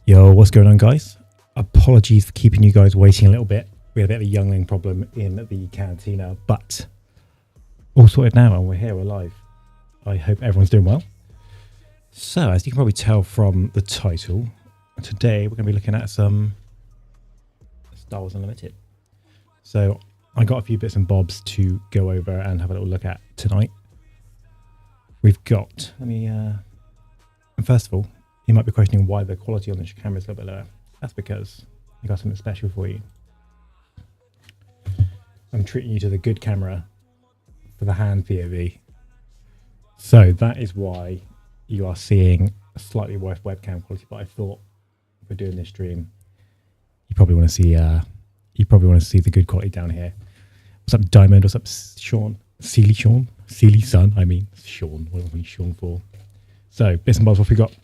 Yo, what's going on, guys? Apologies for keeping you guys waiting a little bit. We had a bit of a youngling problem in the Cantina, but all sorted now and we're here, we're live. I hope everyone's doing well. So, as you can probably tell from the title, today we're going to be looking at some Star Wars Unlimited. So, I got a few bits and bobs to go over and have a little look at tonight. We've got, first of all, you might be questioning why the quality on this camera is a little bit lower. That's because I got something special for you. I'm treating you to the good camera for the hand POV. So that is why you are seeing a slightly worse webcam quality. But I thought if we're doing this stream, you probably want to see the good quality down here. What's up, Diamond? What's up, Sean? Sealy Sun. I mean Sean. What are we Sean for? So bits and bobs. What we got?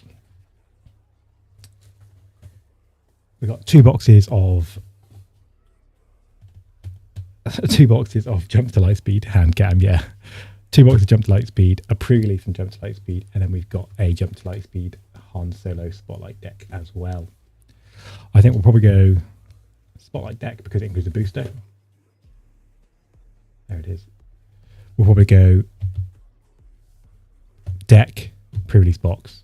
We got two boxes of Jump to Lightspeed hand cam, yeah. 2 boxes of Jump to Lightspeed, a pre-release from Jump to Lightspeed, and then we've got a Jump to Lightspeed Han Solo Spotlight deck as well. I think we'll probably go Spotlight deck because it includes a booster. There it is. We'll probably go deck, pre-release box,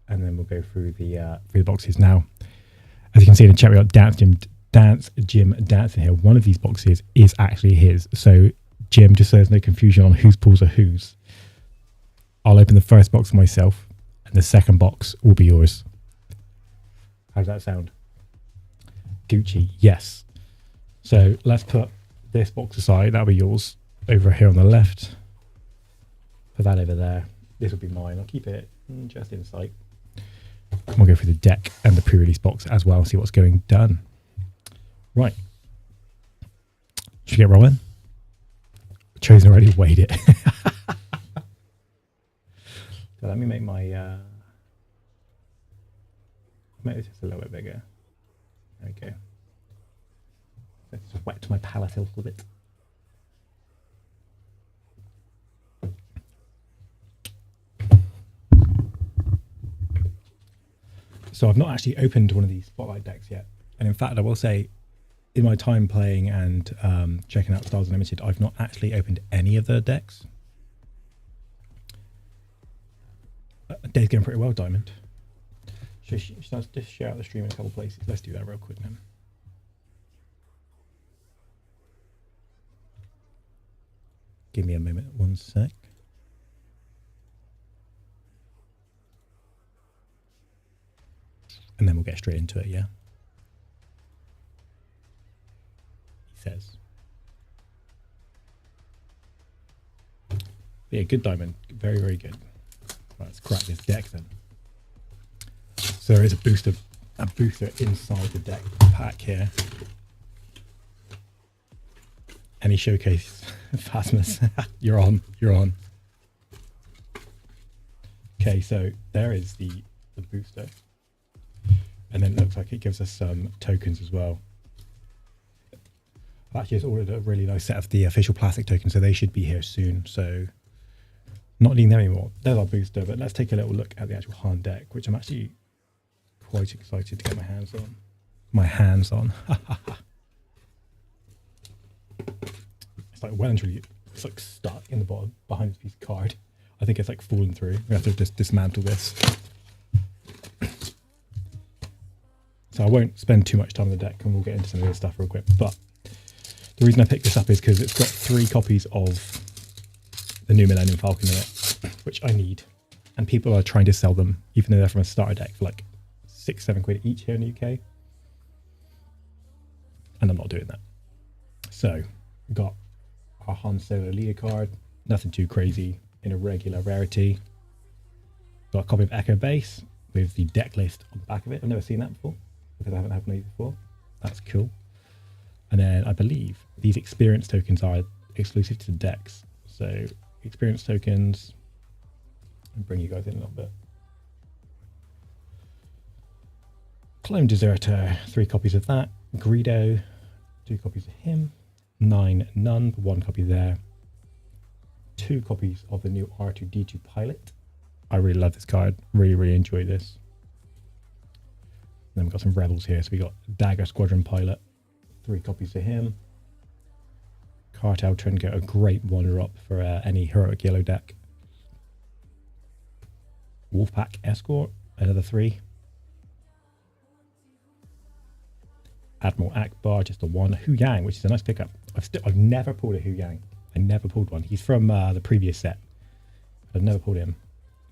and then we'll go through the boxes now. As you can see in the chat, we got Dance Jim dancing here. One of these boxes is actually his. So Jim, just so there's no confusion on whose pulls are whose, I'll open the first box myself, and the second box will be yours. How does that sound? Gucci, yes. So let's put this box aside. That'll be yours over here on the left. Put that over there. This will be mine. I'll keep it just in sight. And we'll go through the deck and the pre-release box as well, see what's going done. Right. Should we get rolling? Chosen already weighed it. So let me make my make this just a little bit bigger. There we go. Let's just wet my palette a little bit. So I've not actually opened one of these Spotlight decks yet. And in fact, I will say, in my time playing and checking out Star Wars Unlimited, I've not actually opened any of the decks. Day's going pretty well, Diamond. Should I just share out the stream in a couple of places? Let's do that real quick then. Give me a moment, one sec. And then we'll get straight into it, yeah? He says. Yeah, good, Diamond. Very, very good. Right, let's crack this deck then. So there is a booster inside the deck pack here. Any showcase, Phasmus. You're on. Okay, so there is the booster. And then it looks like it gives us some tokens as well. I've actually just ordered a really nice set of the official plastic tokens, so they should be here soon. So not needing them anymore. There's our booster, but let's take a little look at the actual Han deck, which I'm actually quite excited to get my hands on. It's like well and truly, it's like stuck in the bottom behind this piece of card. I think it's like fallen through. We have to just dismantle this. So I won't spend too much time on the deck and we'll get into some of this stuff real quick. But the reason I picked this up is because it's got 3 copies of the new Millennium Falcon in it, which I need. And people are trying to sell them, even though they're from a starter deck, for like 6-7 quid each here in the UK. And I'm not doing that. So we've got our Han Solo leader card, nothing too crazy, in a regular rarity. Got a copy of Echo Base with the deck list on the back of it. I've never seen that before, because I haven't had one of these before. That's cool. And then I believe these experience tokens are exclusive to the decks. So experience tokens, I'll bring you guys in a little bit. Clone Deserter, 3 copies of that. Greedo, 2 copies of him. 9 none, 1 copy there. 2 copies of the new R2-D2 pilot. I really love this card. Really, really enjoy this. Then we've got some rebels here. So we got Dagger Squadron Pilot, 3 copies for him. Cartel Trinket, a great one-up for any heroic yellow deck. Wolfpack Escort, another 3. Admiral Akbar, just a 1. Hu Yang, which is a nice pickup. I've never pulled a Hu Yang. I never pulled one. He's from the previous set. I've never pulled him.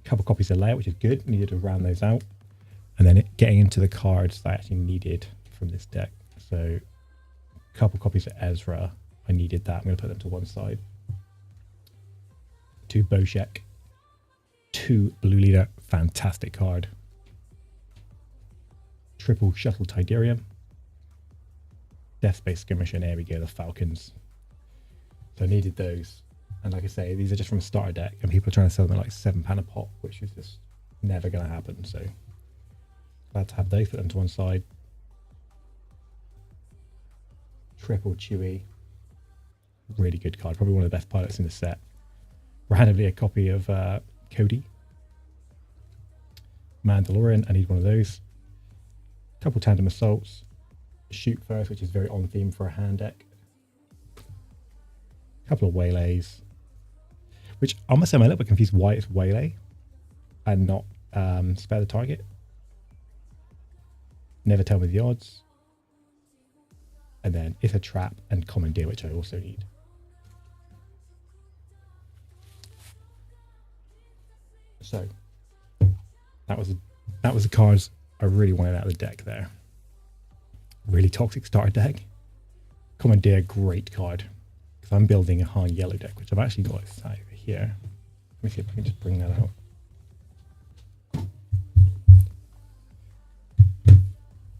A couple copies of layout, which is good. Needed to round those out. And then getting into the cards that I actually needed from this deck. So a couple copies of Ezra. I needed that. I'm going to put them to one side. 2 Boshek. 2 Blue Leader. Fantastic card. Triple Shuttle Tidarium. Death Space Skirmisher. There we go. The Falcons. So I needed those. And like I say, these are just from a starter deck. And people are trying to sell them at like £7 a pop, which is just never going to happen. So glad to have those. Put them to one side. Triple Chewie. Really good card. Probably one of the best pilots in the set. Randomly a copy of Cody. Mandalorian. I need one of those. Couple Tandem Assaults. Shoot First, which is very on theme for a hand deck. Couple of Waylays. Which I must say I'm a little bit confused why it's Waylay and not Spare the Target. Never Tell Me the Odds. And then It's a Trap and Commandeer, which I also need. So that was the cards I really wanted out of the deck there. Really toxic starter deck. Commandeer, great card. Because I'm building a Han yellow deck, which I've actually got over here. Let me see if I can just bring that out.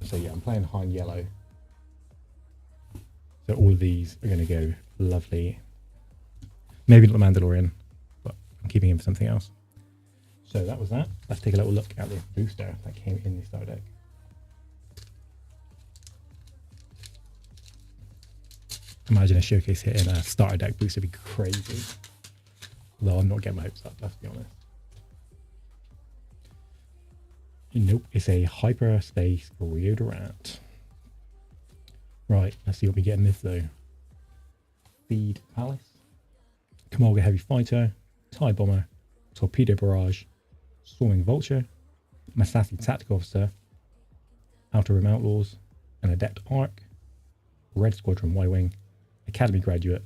So yeah, I'm playing Han yellow. So all of these are going to go lovely. Maybe not the Mandalorian, but I'm keeping him for something else. So that was that. Let's take a little look at the booster that came in the starter deck. Imagine a showcase hit in a starter deck booster would be crazy. Although I'm not getting my hopes up, let's be honest. Nope, it's a hyperspace Deodorant. Right, let's see what we get in this though. Feed Palace, Kamolga Heavy Fighter, TIE Bomber, Torpedo Barrage, Storming Vulture, Massassi Tactical Officer, Outer Rim Outlaws, an Adept Arc, Red Squadron Y-Wing, Academy Graduate,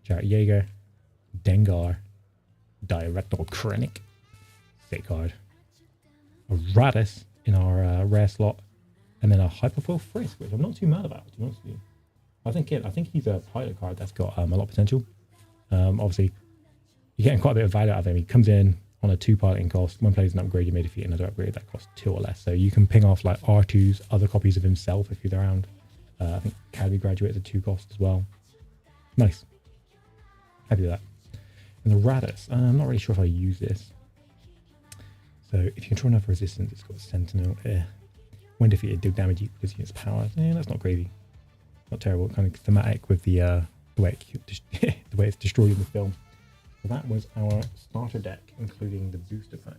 Jarrett Yeager, Dengar, Director Krennic, sick card, a Radis in our rare slot, and then a Hyperfoil Frisk, which I'm not too mad about, to be honest with you. I think he's a pilot card that's got a lot of potential. Obviously, you're getting quite a bit of value out of him. He comes in on a 2 piloting cost. One plays an upgrade, you may defeat another upgrade that costs 2 or less. So you can ping off like R2's other copies of himself if he's around. I think Academy Graduate is a 2 cost as well. Nice. Happy with that. And the Radis, I'm not really sure if I use this. So if you control enough resistance, it's got Sentinel. When defeated, deal damage equal to its power. That's not crazy. Not terrible. Kind of thematic with the way it's destroyed in the film. So that was our starter deck, including the booster pack.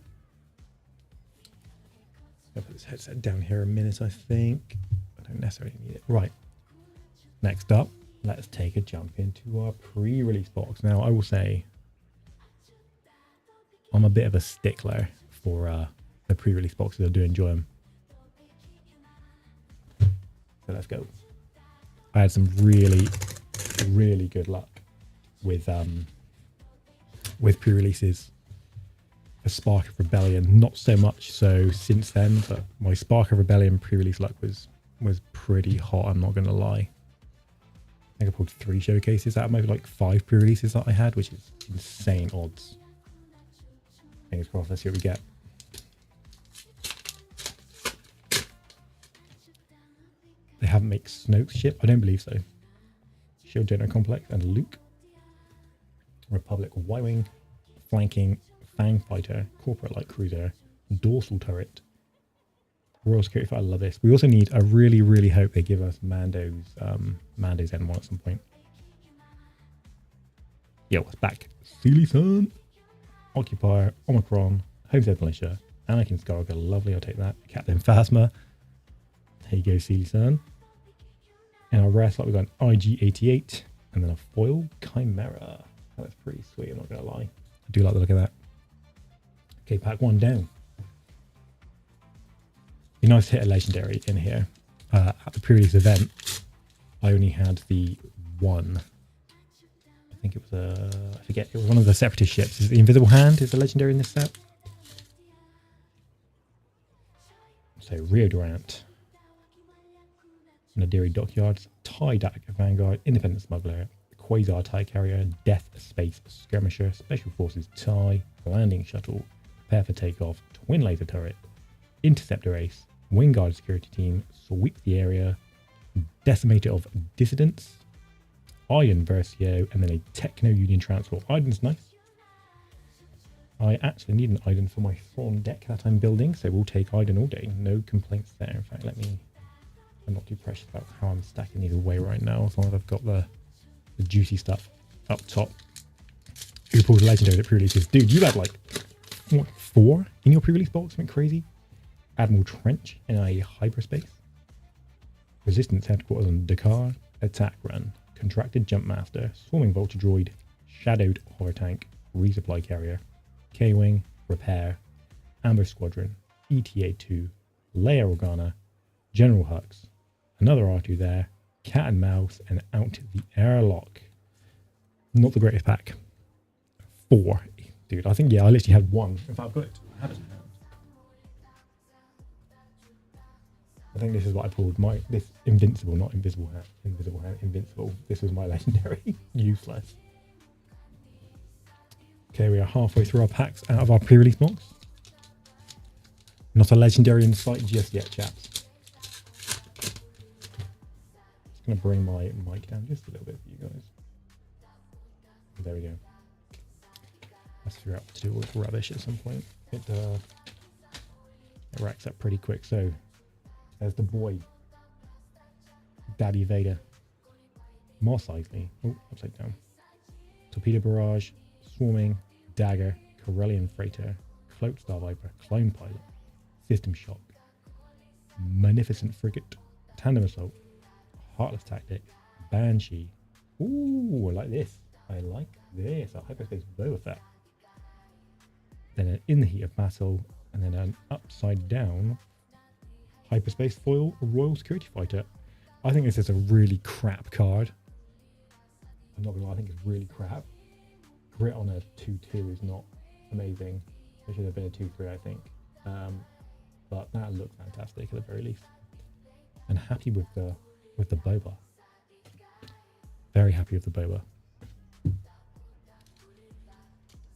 I'll put this headset down here a minute, I think. I don't necessarily need it. Right. Next up, let's take a jump into our pre-release box. Now, I will say I'm a bit of a stickler for the pre-release boxes. I do enjoy them. So let's go. I had some really, really good luck with pre-releases. A Spark of Rebellion, not so much so since then, but my Spark of Rebellion pre-release luck was pretty hot, I'm not going to lie. I think I pulled 3 showcases out of maybe like 5 pre-releases that I had, which is insane odds. Fingers crossed, let's see what we get. They haven't made Snoke's ship? I don't believe so. Shield General Complex and Luke. Republic Y-Wing. Flanking Fang Fighter. Corporate Light Cruiser. Dorsal Turret. Royal Security Fighter. I love this. We also need, I really, really hope they give us Mando's N1 at some point. Yo, it's back. Sealy Sun. Occupier. Omicron. Homestead Militia. Anakin Skywalker. Lovely, I'll take that. Captain Phasma. There you go, Sealy-san. And our rare slot, we've got an IG-88 and then a foil Chimera. That's pretty sweet, I'm not going to lie. I do like the look of that. Okay, pack one down. Be nice to hit a legendary in here. At the previous event, I only had the one. I think it was I forget, it was one of the separatist ships. Is it the Invisible Hand is the legendary in this set? So Rio Durant, Nadiri Dockyards, TIE Dak Vanguard, Independent Smuggler, Quasar TIE Carrier, Death Space Skirmisher, Special Forces TIE, Landing Shuttle, Prepare for Takeoff, Twin Laser Turret, Interceptor Ace, Wingard Security Team, Sweep the Area, Decimator of Dissidents, Iron Versio, and then a Techno Union Transport. Iden's nice. I actually need an Iden for my Thrawn deck that I'm building, so we'll take Iden all day. No complaints there. In fact, I'm not too precious about how I'm stacking these away right now, as long as I've got the juicy stuff up top. Who pulls legendary that pre-releases? Dude, you had like, what, 4 in your pre-release box? Went crazy. Admiral Trench in a hyperspace. Resistance Headquarters on Dakar. Attack Run. Contracted Jumpmaster. Swarming Vulture Droid. Shadowed Hover Tank. Resupply Carrier. K-Wing. Repair. Ambush Squadron. ETA-2. Leia Organa. General Hux. Another R2 there. Cat and Mouse. And out the airlock. Not the greatest pack. 4. Dude, I think, yeah, I literally had 1. In fact, I've got it. I have it in hand. I think this is what I pulled. This Invincible, not Invisible Hand. Invisible Hand, Invincible. This was my legendary. Useless. Okay, we are halfway through our packs out of our pre-release box. Not a legendary in sight just yet, chaps. Just going to bring my mic down just a little bit for you guys. There we go. Let's figure out what to do with rubbish at some point. It racks up pretty quick. So there's the boy, Daddy Vader, Mos Eisley. Oh, upside down. Torpedo Barrage, Swarming, Dagger, Corellian Freighter, Cloaked Star Viper, Clone Pilot, System Shock, Magnificent Frigate, Tandem Assault, Heartless Tactics, Banshee. Ooh, I like this. I like this. A Hyperspace Boba Fett. Then an In the Heat of Battle, and then an upside down Hyperspace Foil Royal Security Fighter. I think this is a really crap card. I'm not gonna lie, I think it's really crap. Grit on a 2-2 is not amazing. It should have been a 2-3, I think. But that looks fantastic at the very least. And happy with the Boba. Very happy with the Boba.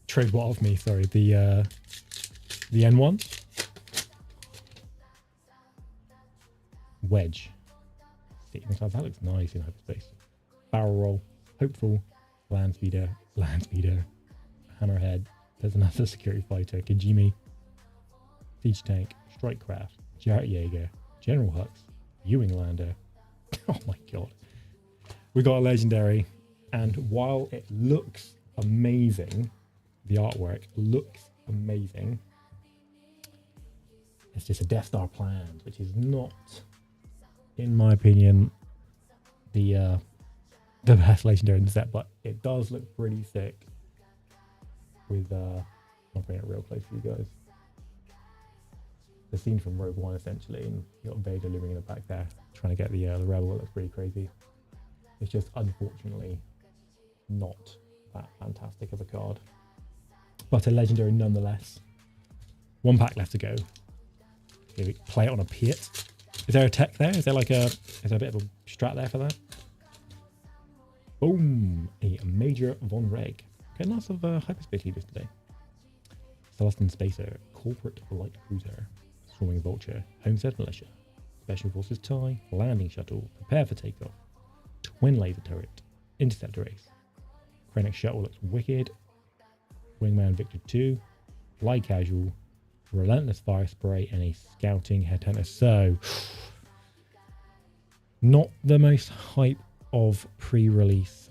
Trade what of me? Sorry, the N1 Wedge. That looks nice in hyperspace. Barrel roll, hopeful, land speeder, hammerhead. There's another security fighter, Kijimi, siege tank, strike craft, Jarrett Jaeger, General Hux, Ewing lander. Oh my god, we got a legendary, and while it looks amazing, the artwork looks amazing. It's just a Death Star planned, which is not, in my opinion, the best legendary in the set, but it does look pretty sick. With I'll bring it real close for you guys. The scene from Rogue One, essentially, and you got Vader looming in the back there, trying to get the rebel. It looks pretty crazy. It's just unfortunately not that fantastic of a card, but a legendary nonetheless. 1 pack left to go. Maybe play it on a Piet. Is there a tech there? Is there a bit of a strat there for that? Boom! A Major Von Reg. Okay, lots of hyperspace leaders today. Celestin Spacer, Corporate Light Cruiser, Swarming Vulture, Homestead Militia, Special Forces TIE, Landing Shuttle, Prepare for Takeoff, Twin Laser Turret, Interceptor Ace, Krennic Shuttle looks wicked, Wingman Victor 2, Fly Casual, Relentless Fire Spray, and a Scouting Headhunter. So, not the most hype of pre-release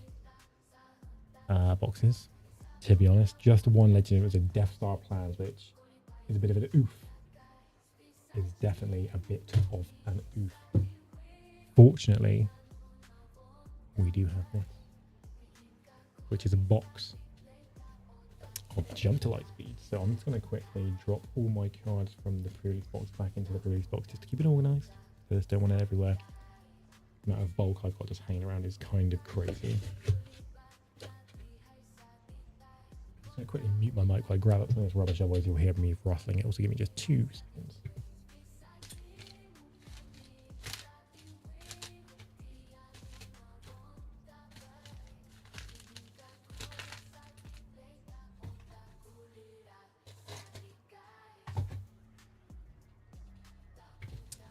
boxes, to be honest. Just one legendary was a Death Star plans, which is a bit of an oof. is definitely a bit of an oof. Fortunately, we do have this, which is a box of Jump to Lightspeed. So I'm just going to quickly drop all my cards from the pre-release box back into the release box just to keep it organised. I just don't want it everywhere. The amount of bulk I've got just hanging around is kind of crazy. I'm going to quickly mute my mic while I grab up some of this rubbish, otherwise you'll hear me rustling. It also give me just 2 seconds.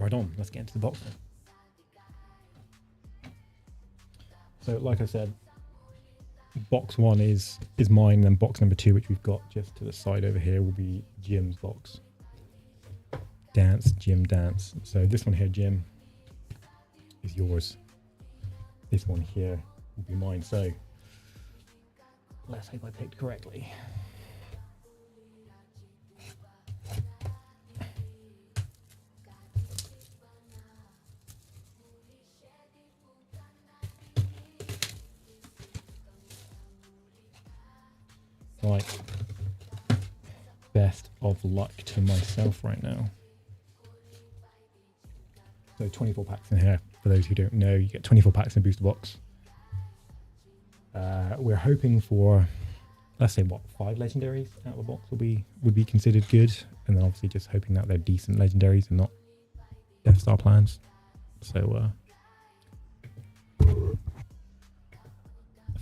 Right on, let's get into the box then. So like I said, box 1 is mine, and then box number 2, which we've got just to the side over here, will be Jim's box. Dance, Jim, dance. So this one here, Jim, is yours. This one here will be mine. So let's hope I picked correctly. Right, best of luck to myself right now. So 24 packs in here. For those who don't know, you get 24 packs in a booster box. We're hoping for, let's say, what, 5 legendaries out of the box would be considered good, and then obviously just hoping that they're decent legendaries and not Death Star plans. So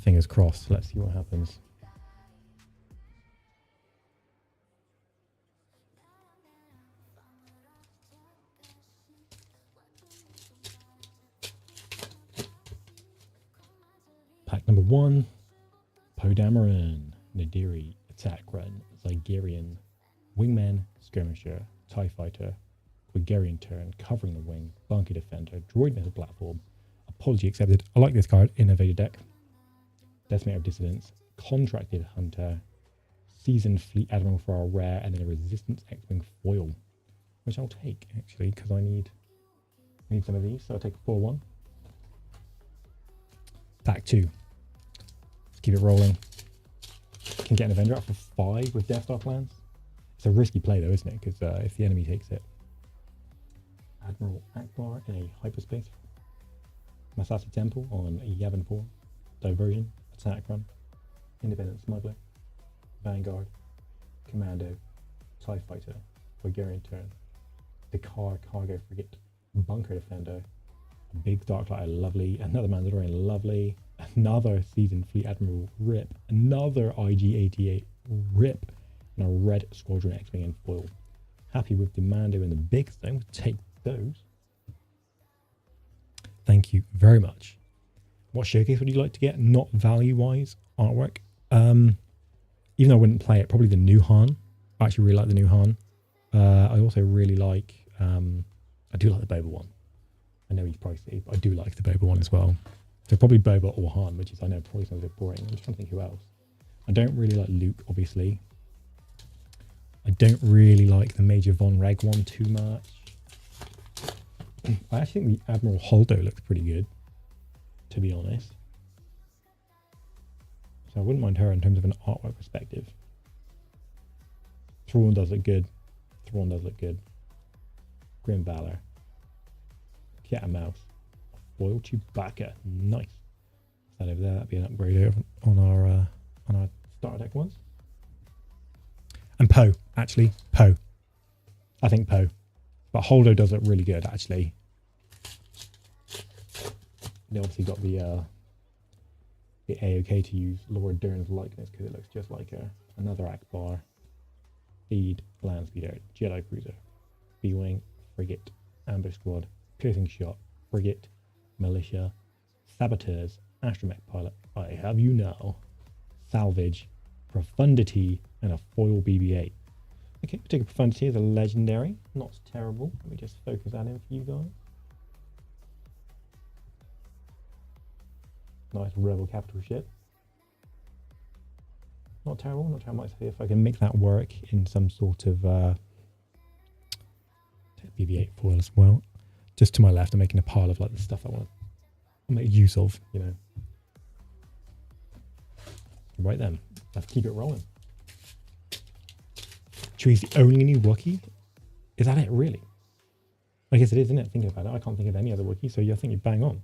fingers crossed. Let's see what happens. Pack number 1, Podamaran, Nadiri, Attack Run, Zygerian, Wingman, Skirmisher, TIE Fighter, Quigerian Turn, Covering the Wing, Bunker Defender, Droid Missile Platform, Apology Accepted. I like this card, Innovator Deck, Decimator of Dissidents, Contracted Hunter, Seasoned Fleet Admiral for our rare, and then a Resistance X-Wing foil, which I'll take actually because I need some of these, so I'll take a 4-1. Pack 2. Let's keep it rolling. Can get an Avenger up for 5 with Death Star plans. It's a risky play though, isn't it? Because if the enemy takes it. Admiral Akbar in a hyperspace. Masasi Temple on Yavin 4. Diversion. Attack Run. Independent Smuggler. Vanguard. Commando. TIE Fighter. Bulgarian Turn. Dakar Cargo Frigate. Bunker Defender. Big Dark Light, lovely. Another Mandalorian, lovely. Another Seasoned Fleet Admiral, rip. Another IG-88, rip. And a Red Squadron X-Wing in foil. Happy with the Mando and the big thing. Take those. Thank you very much. What showcase would you like to get? Not value-wise, artwork. Even though I wouldn't play it, probably the new Han. I actually really like the new Han. I also really like, I do like the Boba one. I know he's pricey, but I do like the Boba one as well. So probably Boba or Han, which is, I know, probably sounds a bit boring. I'm just trying to think who else. I don't really like Luke, obviously. I don't really like the Major Von Reg one too much. I actually think the Admiral Holdo looks pretty good, to be honest. So I wouldn't mind her in terms of an artwork perspective. Thrawn does look good. Thrawn does look good. Grim Valor. Cat and Mouse. Foil Chewbacca. Nice. That over there, that'd be an upgrade over on our starter deck ones. And Poe, actually. Poe. I think Poe. But Holdo does look really good, actually. They obviously got the A-OK to use Laura Dern's likeness because it looks just like her. Another Akbar. Speed, Land Speeder, Jedi Cruiser, B-Wing, Frigate, Ambush Squad, Piercing Shot, Frigate, Militia, Saboteurs, Astromech Pilot, I Have You Now, Salvage, Profundity, and a foil BB-8. Okay, we'll take a Profundity as a legendary. Not terrible. Let me just focus that in for you guys. Nice Rebel capital ship. Not terrible, not terrible. Might see if I can make that work in some sort of BB-8 foil as well. Just to my left, I'm making a pile of like the stuff I want to make use of, you know. Right then, let's keep it rolling. Chewie's the only new Wookiee? Is that it, really? I guess it is, isn't it? Thinking about it, I can't think of any other Wookiee, so yeah, I think you're bang on.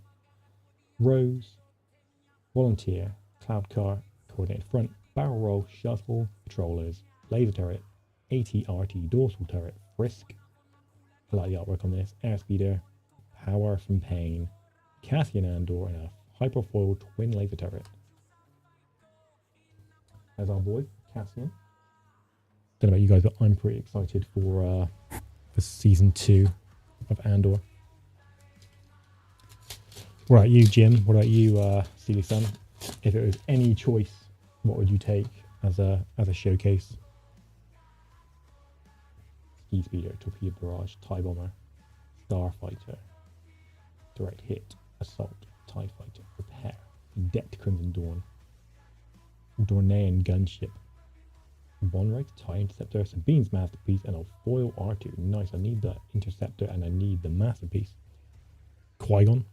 Rose, Volunteer, Cloud Car, Coordinated Front, Barrel Roll, Shuttle, Patrollers, Laser Turret, AT-RT, Dorsal Turret, Frisk. I like the artwork on this. Airspeeder, Power from Pain, Cassian Andor, and a Hyperfoil Twin Laser Turret. There's our boy, Cassian. Don't know about you guys, but I'm pretty excited for season 2 of Andor. What about you, Jim? What about you, Steely Sun? If it was any choice, what would you take as a showcase? Ski Speeder, Torpedo Barrage, TIE Bomber, Starfighter, Direct Hit, Assault, TIE Fighter, Repair, Adept Crimson Dawn, Dornean Gunship, Bonrite, TIE Interceptor, Sabine's Masterpiece, and a Foil R2. Nice, I need the Interceptor and I need the Masterpiece. Qui-Gon.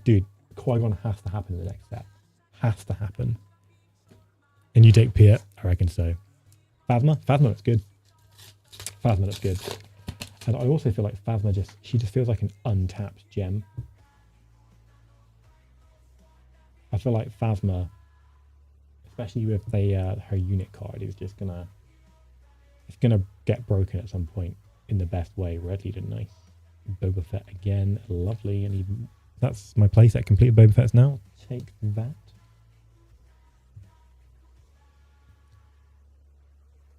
Dude, Qui-Gon has to happen in the next set. Has to happen. And you take Piet? I reckon so. Phasma? Phasma looks good. Phasma looks good. And I also feel like Phasma she just feels like an untapped gem. I feel like Phasma, especially with her unit card, is just gonna get broken at some point in the best way. Red Leader, nice. Boba Fett again, lovely, and even that's my playset complete. Boba Fett's now. Take that.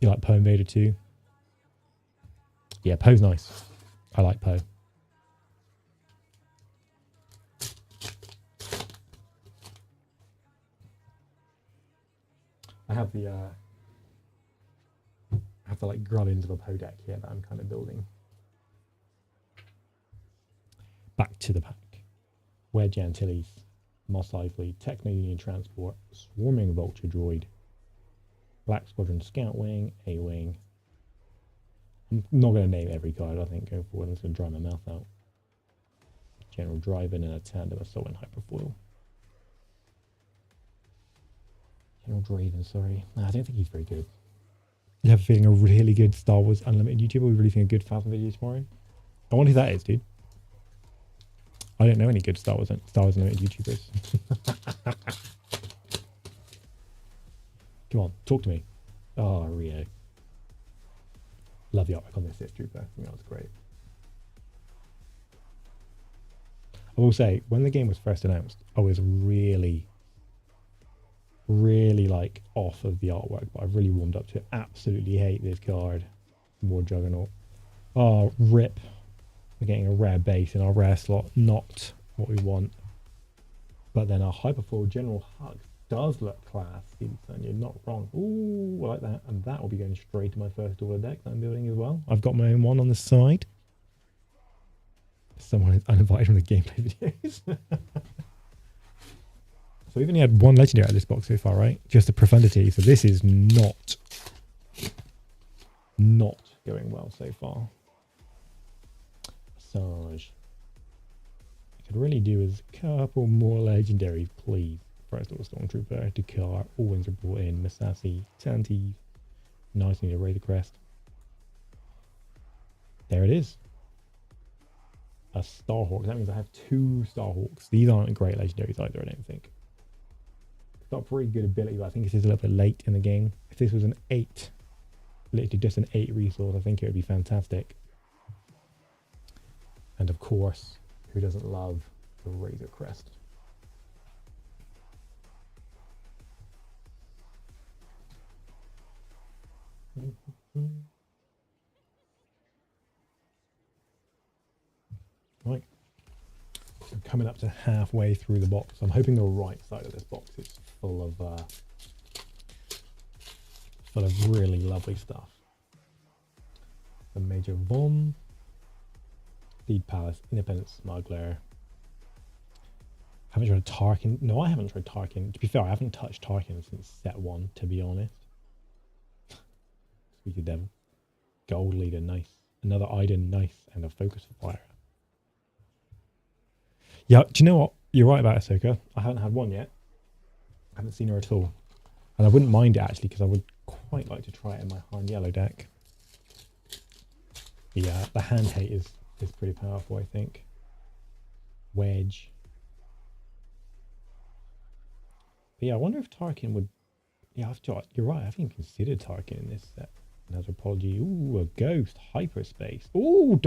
You like Poe Invader too? Yeah, Poe's nice. I like Poe. I have the like Grullins of a Poe deck here that I'm kind of building. Back to the pack. Wedge Antilles, Mos Eisley, Techno Union Transport, Swarming Vulture Droid, Black Squadron Scout Wing, A-Wing. I'm not going to name every card, I think, going forward. I'm just going to dry my mouth out. General Driven and a Tandem Assault and Hyperfoil. General Draven, sorry. I don't think he's very good. You have a feeling a really good Star Wars Unlimited YouTuber? We really think a good Phasma video tomorrow? I wonder who that is, dude. I don't know any good Star Wars Unlimited YouTubers. Come on, talk to me. Oh, Rio. Love the artwork on this Sith Trooper. I think that was great. I will say, when the game was first announced, I was really like off of the artwork, but I've really warmed up to it. Absolutely hate this card. More Juggernaut. Oh, rip. We're getting a rare base in our rare slot. Not what we want. But then our Hyperfoil General Hug does look class. You're not wrong. Ooh, I like that. And that will be going straight to my first order deck that I'm building as well. I've got my own one on the side. Someone is uninvited from the gameplay videos. So we've only had one legendary out of this box so far, right? Just the Profundity. So this is not going well so far. Sarge. I could really do with a couple more legendaries, please. First Order Stormtrooper, Dakar, All Wings are brought in, Masasi, Tantive. Nice, need to raid the crest. There it is. A Starhawk. That means I have 2 Starhawks. These aren't great legendaries either, I don't think. It's got pretty good ability, but I think this is a little bit late in the game. If this was an 8, literally just an 8 resource, I think it would be fantastic. And of course, who doesn't love the Razor Crest? Right, I'm coming up to halfway through the box. I'm hoping the right side of this box is full of really lovely stuff. The Major Von, Steed Palace, Independent Smuggler. Haven't tried Tarkin. No, I haven't tried Tarkin. To be fair, I haven't touched Tarkin since set 1, to be honest. Squeaky Devil. Gold Leader, nice. Another Iden, nice, and a focus fire. Yeah, do you know what? You're right about Ahsoka. I haven't had one yet. I haven't seen her at all. And I wouldn't mind it actually, because I would quite like to try it in my Han Yellow deck. Yeah, the hand hate is pretty powerful, I think. Wedge. But yeah, I wonder if Tarkin would... Yeah, you're right. I haven't even considered Tarkin in this set. Anthropology. Ooh, a ghost. Hyperspace. Ooh,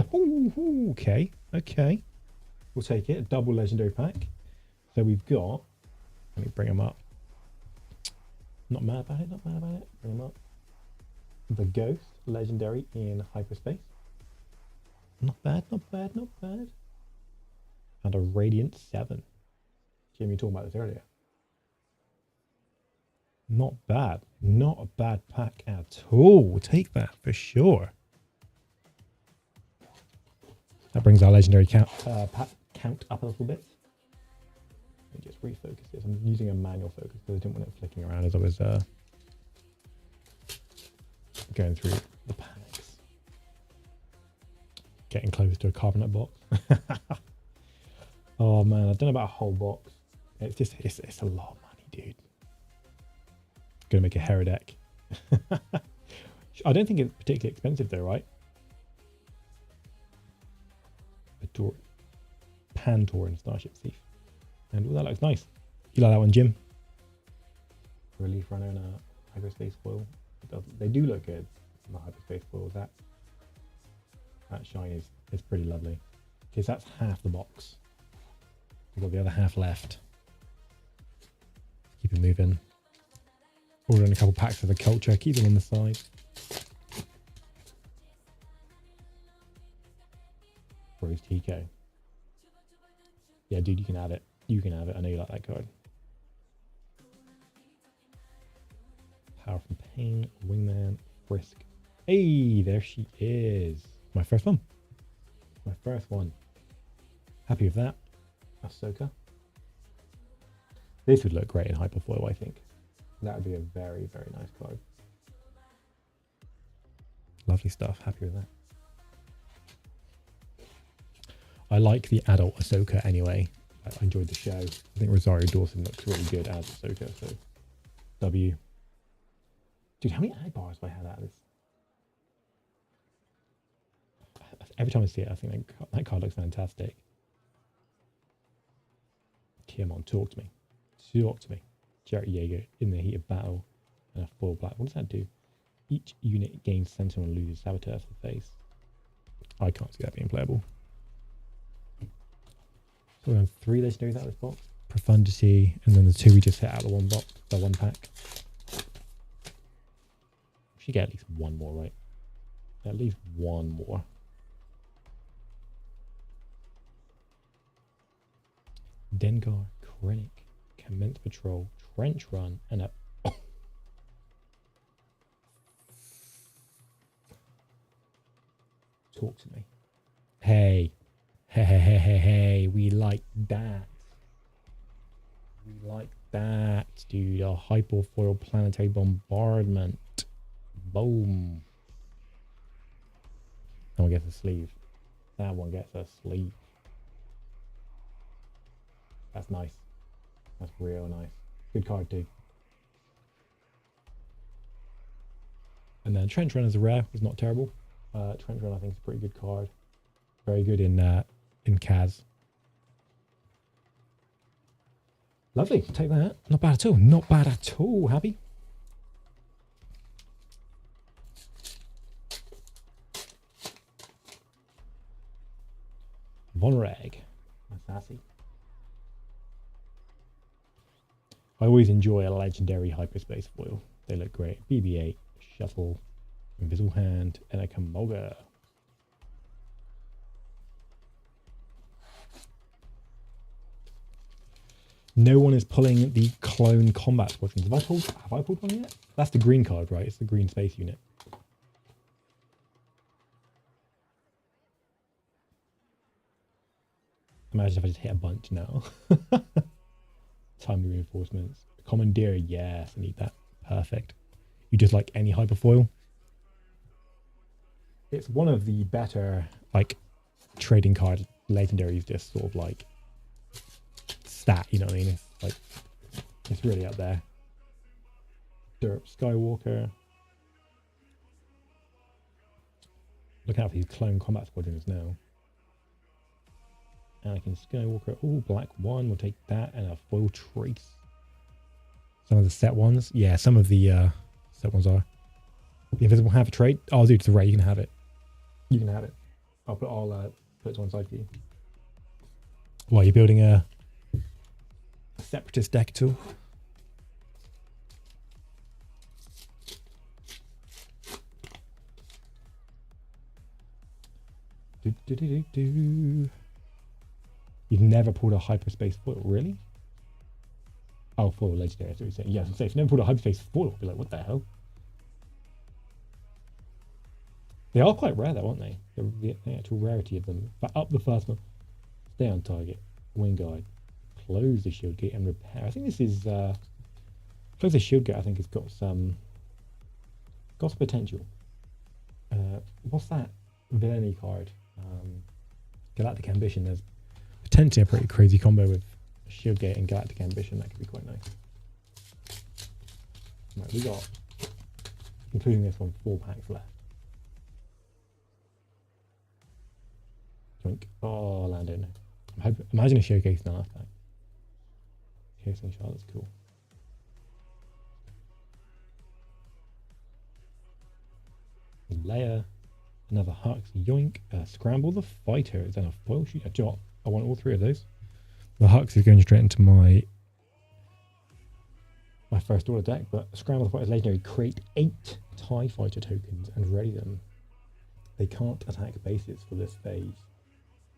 okay. Okay. We'll take it. A double legendary pack. So we've got... Let me bring them up. Not mad about it. Not mad about it. Bring them up. The ghost. Legendary in hyperspace. Not bad. Not bad. Not bad. And a Radiant 7. Jim, you talking about this earlier. Not bad. Not a bad pack at all. We'll take that for sure. That brings our legendary pack count up a little bit. Let me just refocus this. I'm using a manual focus because I didn't want it flicking around as I was going through the packs. Getting close to a carbonate box. Oh man, I don't know about a whole box. It's just, it's a lot of money, dude. Gonna make a Hera deck. I don't think it's particularly expensive though, right? Pantor and Starship Thief. And that looks nice. You like that one, Jim? Relief Runner and a Hyperspace Foil. They do look good. The Hyperspace Foils. That shine is pretty lovely. Okay, so that's half the box. We've got the other half left. Keep it moving. Ordering a couple packs of the culture. Keep them on the side. Rose Tico. Yeah, dude, you can have it. You can have it. I know you like that card. Power from Pain, Wingman, Frisk. Hey, there she is. My first one. My first one. Happy with that. Ahsoka. This would look great in Hyperfoil, I think. That would be a very, very nice card. Lovely stuff. Happy with that. I like the adult Ahsoka anyway. I enjoyed the show. I think Rosario Dawson looks really good as Ahsoka, so W. Dude, how many ag bars have I had out of this? Every time I see it, I think that card looks fantastic. Come on, talk to me. Talk to me. Jarrett Yeager in the heat of battle and a foil black. What does that do? Each unit gains Sentinel and loses Saboteur to the face. I can't see that being playable. So we have 3 legendaries out of this box. Profundity, and then the 2 we just hit out of one box, the one pack. We should get at least one more, right? At least one more. Dengar, Krennic, Commence Patrol, Trench Run, and a... Oh. Talk to me. Hey. Hey, we like that. We like that, dude. A Hyperfoil Planetary Bombardment. Boom. That one gets a sleeve. That one gets a sleeve. That's nice. That's real nice. Good card too. And then Trench Run is a rare. It's not terrible. Trench Run I think is a pretty good card. Very good in Kaz. Lovely. Take that. Not bad at all. Not bad at all. Happy. Von Reg. That's sassy. I always enjoy a legendary hyperspace foil. They look great. BB-8, Shuffle, Invisible Hand, and a Kamogha. No one is pulling the clone combat squadrons. Have I pulled one yet? That's the green card, right? It's the green space unit. Imagine if I just hit a bunch now. Timely reinforcements. Commandeer, yes, I need that. Perfect. You just like any hyperfoil? it's one of the better like trading card legendaries, just sort of like stat, you know what I mean? It's like, it's really up there. Derp Skywalker. Look out for these clone combat squadrons now. Anakin Skywalker. Oh, black one. We'll take that. And a foil trace. Some of the set ones. Yeah, some of the set ones are. The invisible have a trade. Oh, dude, it's a ray. You can have it. You can have it. I'll put it to one side for you. While you're building a separatist deck tool. You've never pulled a hyperspace foil, really? Oh, foil legendary, that's what you're saying. Yeah, I was gonna say, if you never pulled a hyperspace foil, I'll be like, what the hell? They are quite rare though, aren't they? The actual rarity of them. But up the first one. Stay on target. Wing guide. Close the shield gate and repair. I think this is close the shield gate. I think it's got some potential. What's that villainy card? Galactic Ambition. There's potentially a pretty crazy combo with shield gate and Galactic Ambition. That could be quite nice. Right, we got, including this one, 4 packs left. Drink. Oh, Lando. Imagine a showcase in the last pack. Showcasing Charlotte's cool. Leia. Another Hux. Yoink. Scramble the Fighters. And a foil shoot. A Jot. I want all 3 of those. The Hux is going straight into my first order deck, but Scramble the Fighters legendary. Create 8 TIE Fighter tokens and ready them. They can't attack bases for this phase.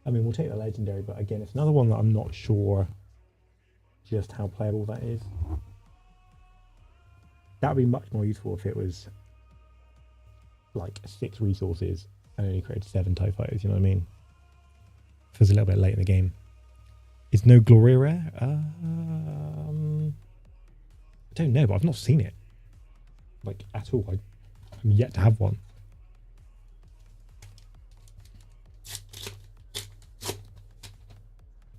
I mean, we'll take the legendary, but again, it's another one that I'm not sure just how playable that is. That would be much more useful if it was like 6 resources and only created 7 TIE Fighters, you know what I mean? Feels a little bit late in the game. Is no Gloria rare? I don't know, but I've not seen it. Like, at all. I'm yet to have one.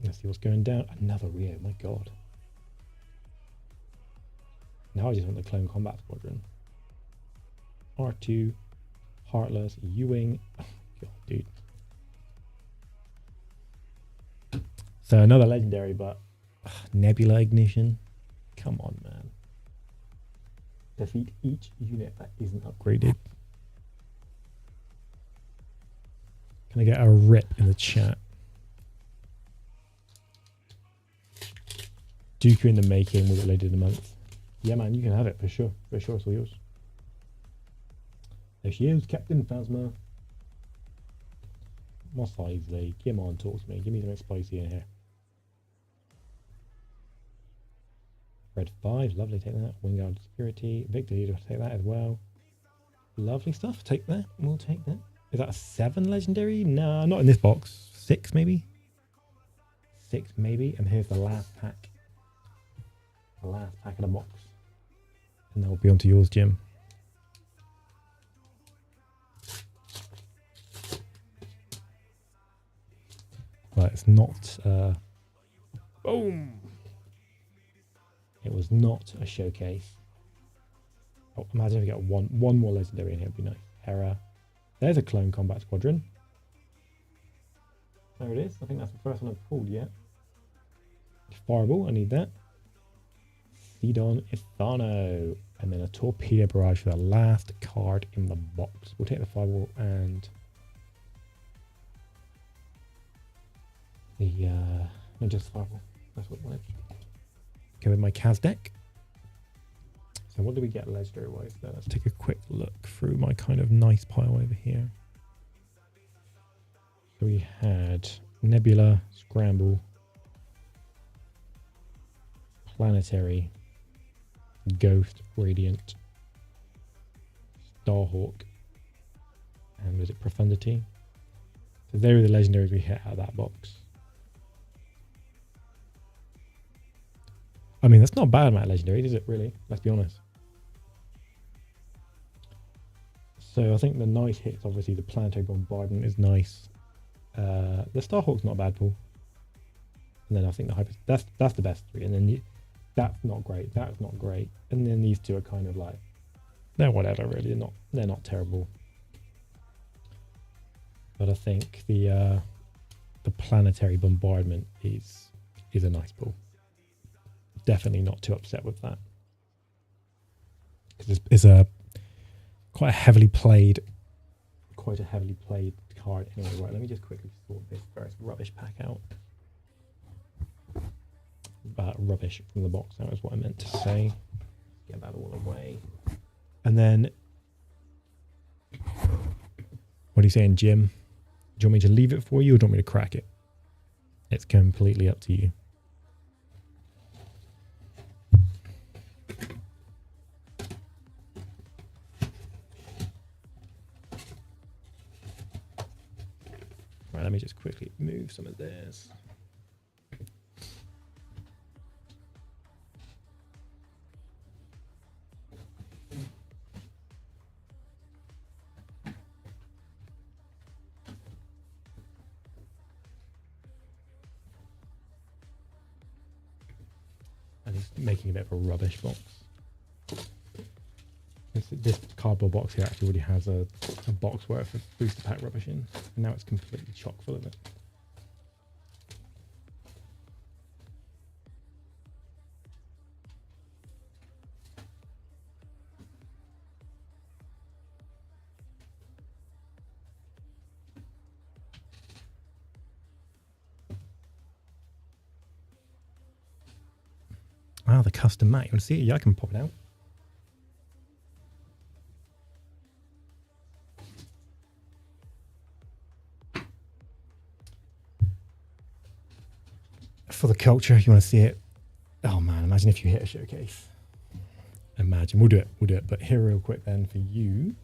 Let's see what's going down. Another Rio, my god. Now I just want the Clone Combat Squadron. R2, Heartless, Ewing. Oh, god, dude. So another legendary, but Nebula Ignition. Come on, man. Defeat each unit that isn't upgraded. Can I get a rip in the chat? Dooku in the making, will it later in the month? Yeah, man, you can have it for sure. For sure, it's all yours. There she is, Captain Phasma. Moss Isley, come on, talk to me. Give me something spicy in here. Red 5, lovely, take that. Wingard Security. Victor, you take that as well. Lovely stuff, take that. We'll take that. Is that a 7 legendary? No, not in this box. 6 maybe? 6 maybe. And here's the last pack. The last pack of the box. And that will be onto yours, Jim. But it's not... boom! It was not a showcase. Oh, imagine if we get one more legendary in here, it'd be nice. Hera. There's a Clone Combat Squadron. There it is. I think that's the first one I've pulled yet. Fireball, I need that. Sidon Ithano. And then a Torpedo Barrage for the last card in the box. We'll take the Fireball and the no, just Fireball. That's what I wanted. Go with my Kaz deck. So what do we get legendary wise there? Let's take a quick look through my kind of nice pile over here. So we had Nebula, Scramble, Planetary, Ghost, Radiant, Starhawk, and was it Profundity? So there are the legendaries we hit out of that box. I mean, that's not a bad amount of legendaries, is it really? Let's be honest. So I think the nice hits, obviously the Planetary Bombardment is nice. The Starhawk's not a bad pull. And then I think the Hyper, that's the best three. And then that's not great, that's not great. And then these two are kind of like, they're whatever really, they're not terrible. But I think the Planetary Bombardment is a nice pull. Definitely not too upset with that. Because it's quite a heavily played card anyway. Right, let me just quickly sort this first rubbish pack out. Rubbish from the box out is what I meant to say. Get that all away. And then, what are you saying, Jim? Do you want me to leave it for you or do you want me to crack it? It's completely up to you. Right, let me just quickly move some of this. And he's making a bit of a rubbish box. This cardboard box here actually already has a box worth of booster pack rubbish in, and now it's completely chock full of it. Wow, the custom mat. You want to see it? Yeah, I can pop it out. For the culture, you want to see it? Oh man, imagine if you hit a showcase. Imagine. We'll do it. But here real quick then for you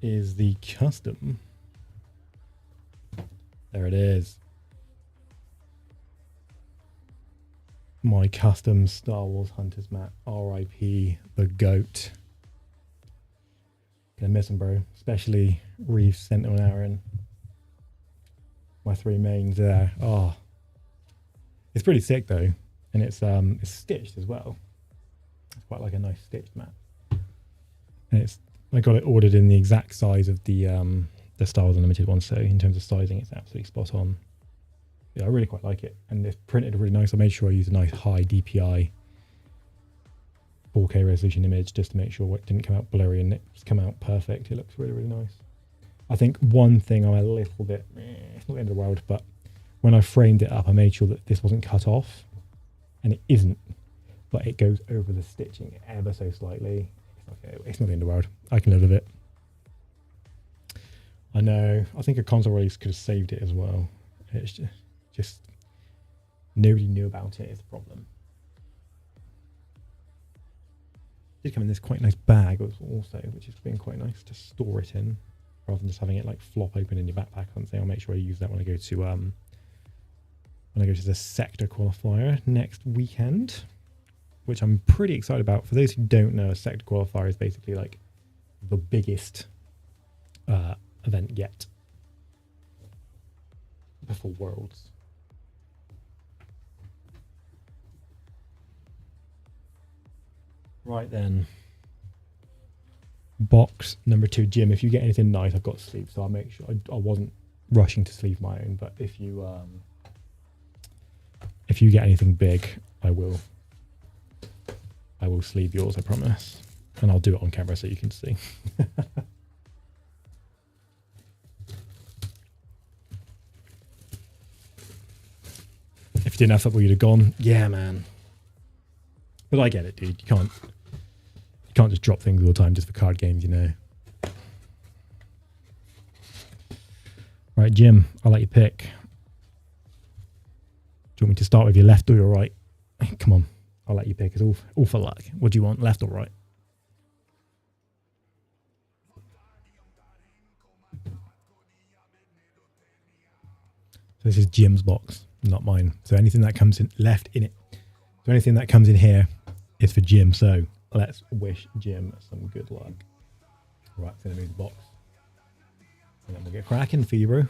is the custom. There it is. My custom Star Wars Hunters mat. R.I.P. the GOAT. Gonna miss him, bro. Especially Reeve, Sentinel, and Aaron. My three mains there. Oh. It's pretty sick though, and it's stitched as well. It's quite like a nice stitched mat, and I got it ordered in the exact size of the Star Wars Unlimited one. So in terms of sizing, it's absolutely spot on. Yeah, I really quite like it, and it's printed really nice. I made sure I used a nice high DPI 4K resolution image just to make sure it didn't come out blurry and it's come out perfect. It looks really nice. I think one thing I'm a little bit, it's not the end of the world, but when I framed it up, I made sure that this wasn't cut off, and it isn't, but it goes over the stitching ever so slightly. It's not the end of the world. I can live with it. I know. I think a console release could have saved it as well. It's just nobody knew about it is the problem. It did come in this quite nice bag also, which has been quite nice to store it in, rather than just having it like flop open in your backpack. I'll make sure I use that when I go to the sector qualifier next weekend, which I'm pretty excited about. For those who don't know, a sector qualifier is basically like the biggest event yet before Worlds. Right then, box number 2, Jim. If you get anything nice, I've got sleeve, so I'll make sure. I wasn't rushing to sleeve my own, but if you get anything big, I will sleeve yours, I promise. And I'll do it on camera so you can see. If you didn't have football, you'd have gone. Yeah, man. But I get it, dude. You can't just drop things all the time just for card games, you know. Right, Jim, I'll let you pick. Do you want me to start with your left or your right? Come on, I'll let you pick. It's all for luck. What do you want, left or right? So this is Jim's box, not mine. So anything that comes in left in it. So anything that comes in here is for Jim. So let's wish Jim some good luck. Right, it's going to move the box. And then we'll get cracking for you, bro.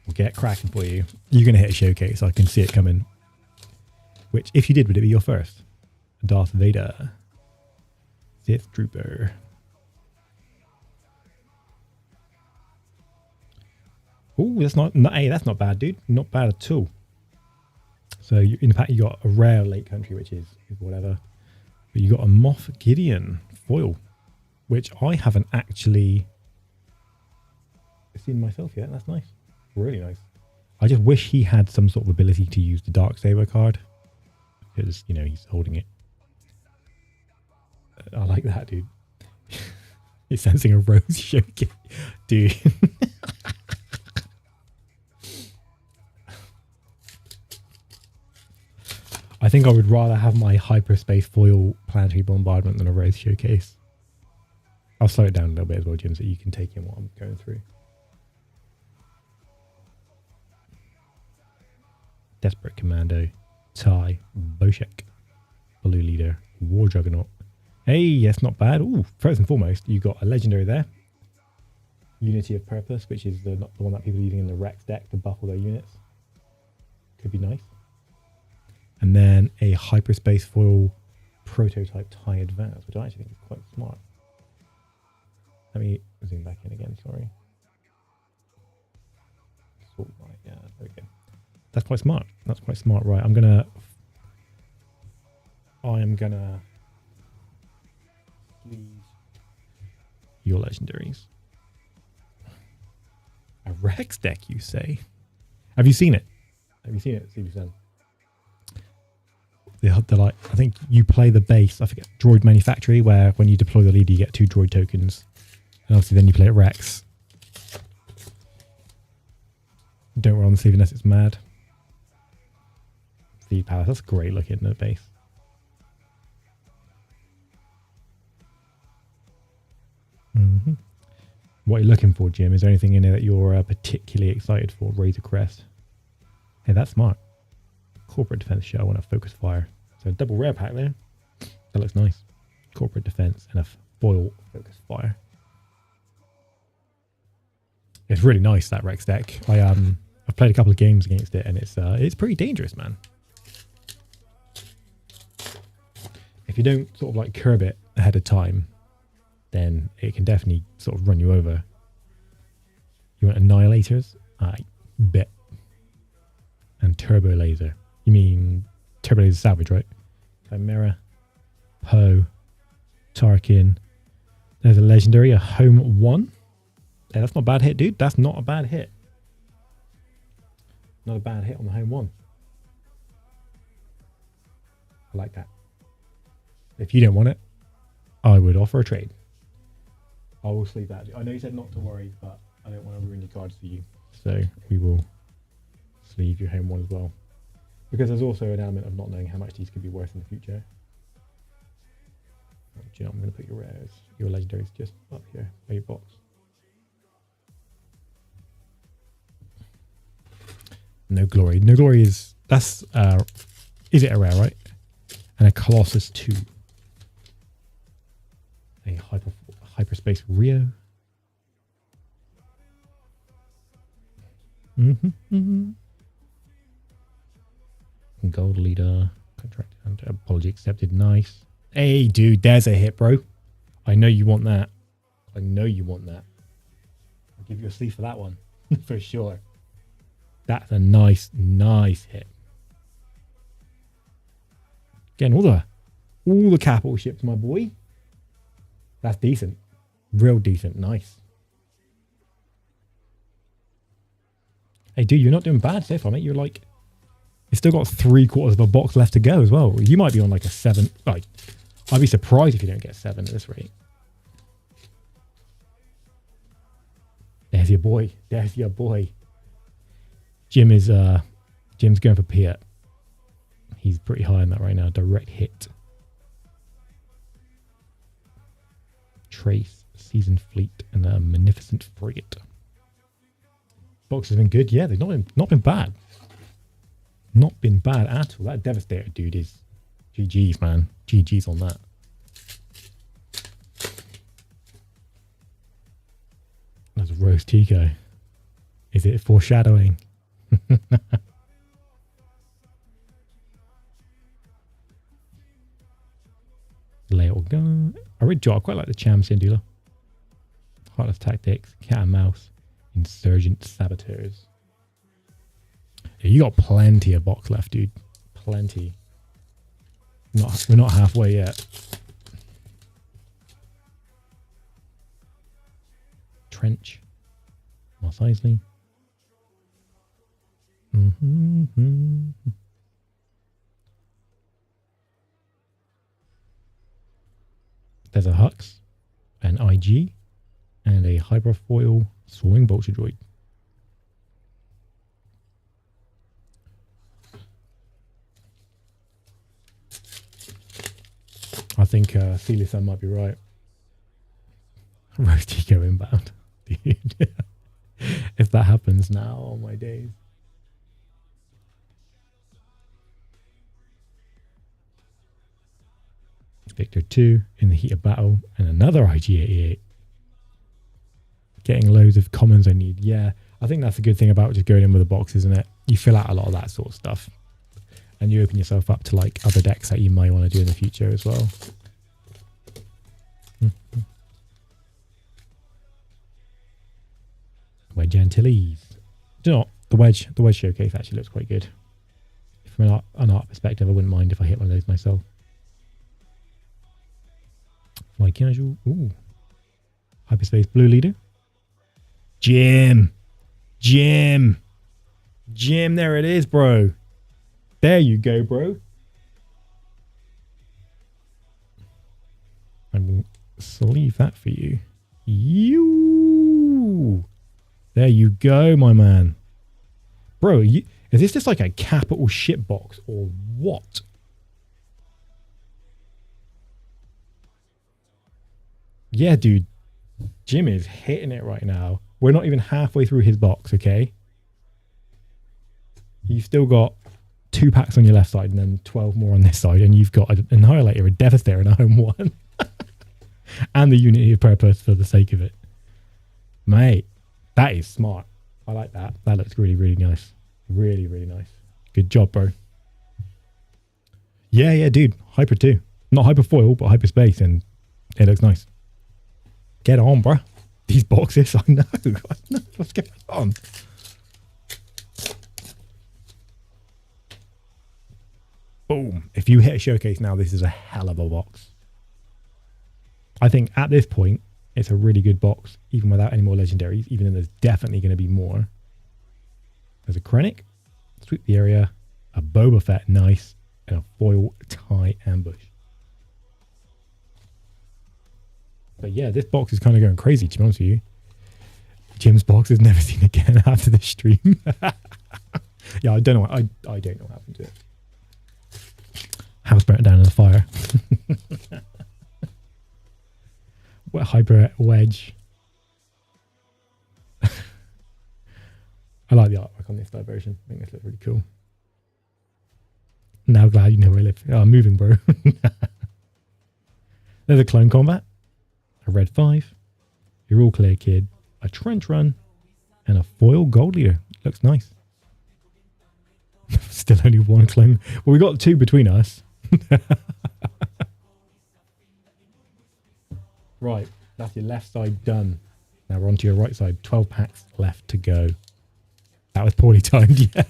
We'll get cracking for you. You're going to hit a showcase. I can see it coming. Which, if you did, would it be your first? Darth Vader. Sith Trooper. Oh, that's not, hey, that's not bad, dude. Not bad at all. So in the pack, you got a rare Lake Country, which is whatever. But you got a Moff Gideon foil, which I haven't actually seen myself yet. That's nice. Really nice. I just wish he had some sort of ability to use the Darksaber card. Because, you know, he's holding it. I like that, dude. He's sensing a rose showcase. Dude. I think I would rather have my hyperspace foil planetary bombardment than a rose showcase. I'll slow it down a little bit as well, Jim, so you can take in what I'm going through. Desperate Commando, Ty, Boshek, Blue Leader, War Juggernaut. Hey, that's not bad. Ooh, first and foremost, you got a legendary there. Unity of Purpose, which is the one that people are using in the Rex deck to buff all their units. Could be nice. And then a hyperspace foil prototype Tie Advance, which I actually think is quite smart. Let me zoom back in again, sorry. Sort of right, yeah, there we go. That's quite smart. That's quite smart, right? I am gonna please your legendaries. A Rex deck, you say? Have you seen it? Have you seen it, CB7? They're like, I think you play the base, I forget, Droid Manufactory, where when you deploy the leader, you get 2 droid tokens. And obviously then you play it Rex. Don't roll on the sleeve unless it's mad. Feed Palace, that's great looking at the base. Mm-hmm. What are you looking for, Jim? Is there anything in there that you're particularly excited for? Razor Crest. Hey, that's smart. Corporate Defense Shell and a Focus Fire. So a double rare pack there. That looks nice. Corporate Defense and a foil Focus Fire. It's really nice, that Rex deck. I've played a couple of games against it and it's pretty dangerous, man. If you don't sort of like curb it ahead of time, then it can definitely sort of run you over. You want Annihilators? I bet. And Turbo Laser. You mean Turbo Laser Salvage, right? Chimera, Poe, Tarkin. There's a legendary, a home 1. Hey, that's not a bad hit, dude. That's not a bad hit. Not a bad hit on the home 1. I like that. If you don't want it, I would offer a trade. I will sleeve that. I know you said not to worry, but I don't want to ruin your cards for you. So we will sleeve your home 1 as well. Because there's also an element of not knowing how much these could be worth in the future. Oh, do you know, I'm going to put your rares, your legendaries just up here by your box. No Glory. No Glory is, that's, is it a rare, right? And a Colossus 2. A hyperspace Rio. Gold Leader. Contract and apology accepted. Nice. Hey, dude, there's a hit, bro. I know you want that. I know you want that. I'll give you a sleeve for that one. For sure. That's a nice, nice hit. Again, all the capital ships, my boy. That's decent. Real decent. Nice. Hey, dude, you're not doing bad so far, mate. You're like, you've still got 3/4 of a box left to go as well. You might be on like a 7. Like, I'd be surprised if you don't get 7 at this rate. There's your boy. There's your boy. Jim's going for Piat. He's pretty high on that right now. Direct hit. Trace, Seasoned Fleet, and a Magnificent Frigate. Box has been good. Yeah, they've not been bad. Not been bad at all. That Devastator dude is GG's, man. GG's on that. That's Roast Tico. Is it foreshadowing? Layout gun. I quite like the Cham Sindula. Heartless Tactics, Cat and Mouse, Insurgent Saboteurs. Yeah, you got plenty of box left, dude. Plenty. We're not halfway yet. Trench. Moss Isley. There's a Hux, an IG, and a Hyperfoil Swarming Vulture Droid. I think Celisa might be right. Roast Eco inbound. Dude. If that happens now, oh my days. Victor 2 in the heat of battle, and another IG-88. Getting loads of commons I need. Yeah, I think that's a good thing about just going in with a box, isn't it? You fill out a lot of that sort of stuff. And you open yourself up to like other decks that you might want to do in the future as well. Wedge Antilles. Do you know what? The wedge showcase actually looks quite good. From an art perspective, I wouldn't mind if I hit one of those myself. Fly Casual. Ooh. Hyperspace Blue Leader. Jim, there it is, bro. There you go, bro. I will sleeve that for you. There you go, my man. Bro, is this just like a capital shit box or what? Yeah, dude. Jim is hitting it right now. We're not even halfway through his box, okay? You've still got 2 packs on your left side and then 12 more on this side, and you've got an Annihilator, a Devastator, and a Home 1. And the Unity of Purpose for the sake of it. Mate, that is smart. I like that. That looks really, really nice. Really, really nice. Good job, bro. Yeah, dude. Hyper 2. Not Hyper Foil, but Hyper Space, and it looks nice. Get on, bro. These boxes, I know what's going on. Boom. If you hit a showcase now, this is a hell of a box. I think at this point, it's a really good box, even without any more legendaries, even though there's definitely going to be more. There's a Krennic, Sweep the Area, a Boba Fett, nice, and a foil tie ambush. But yeah, this box is kind of going crazy, to be honest with you. Jim's box is never seen again after this stream. Yeah, I don't know what I don't know what happened to it. House burnt down in the fire. What Hyper Wedge. I like the artwork on this diversion. I think this looks really cool. Now glad you know where I live. Oh, I'm moving, bro. There's a Clone Combat, a Red 5, you're all clear, kid, a Trench Run, and a foil Gold Leader. Looks nice. Still only 1 clone. Well, we got 2 between us. Right, that's your left side done. Now we're on to your right side. 12 packs left to go. That was poorly timed, yeah.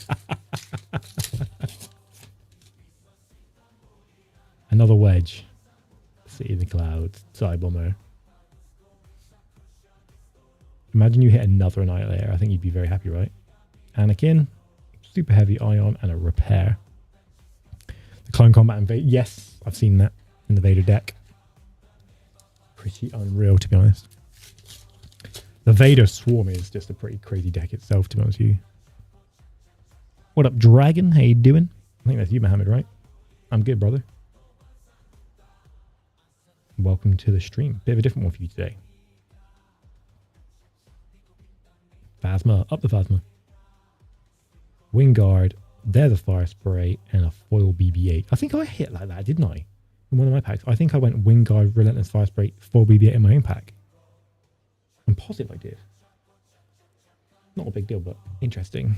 Another Wedge. City in the Clouds. Side Bomber. Imagine you hit another Annihilator. I think you'd be very happy, right? Anakin. Super Heavy Ion and a Repair. The Clone Combat and Vader. Yes, I've seen that in the Vader deck. Pretty unreal, to be honest. The Vader Swarm is just a pretty crazy deck itself, to be honest with you. What up, Dragon? How you doing? I think that's you, Mohammed, right? I'm good, brother. Welcome to the stream. Bit of a different one for you today. Phasma. Up the Phasma. Wingard. There's a Fire Spray and a foil BB-8. I think I hit like that, didn't I? In one of my packs. I think I went Wingard, Relentless Fire Spray, foil BB-8 in my own pack. I'm positive I did. Not a big deal, but interesting.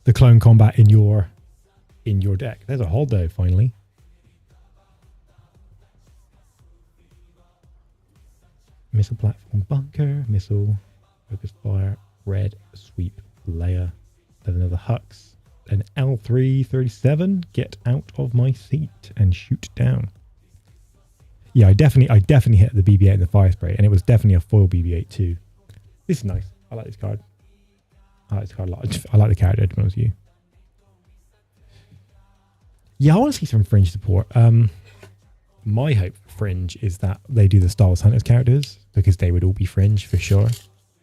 The clone combat in your deck. There's a Holdo finally. Missile platform bunker, missile, focus fire, red, sweep, layer. There's another Hux. An L337. Get out of my seat and shoot down. Yeah, I definitely hit the BB-8 and the fire spray, and it was definitely a foil BB-8 too. This is nice. I like this card. I like this card a lot. I like the character, to be honest with you. Yeah, I want to see some Fringe support. My hope for Fringe is that they do the Star Wars Hunters characters, because they would all be Fringe for sure.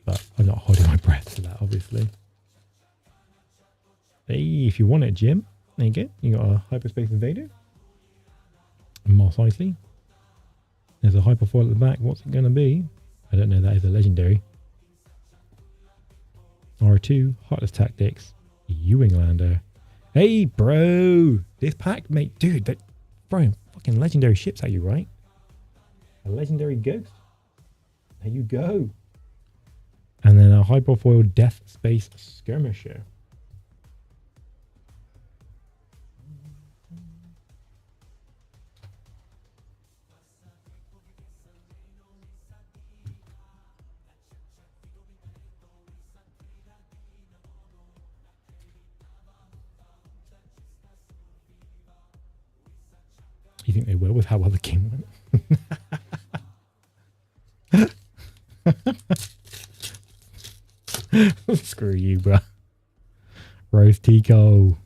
But I'm not holding my breath for that, obviously. Hey, if you want it, Jim, there you go. You got a Hyperspace Invader. Moss Eisley. There's a Hyperfoil at the back. What's it going to be? I don't know. That is a legendary. R2, Heartless Tactics, Ewinglander. Hey, bro! This pack, mate, dude, that throwing fucking legendary ships at you, right? A legendary ghost. There you go. And then a Hyperfoil Death Space Skirmisher. You think they will with how well the game went? Screw you, bro. Rose Tico.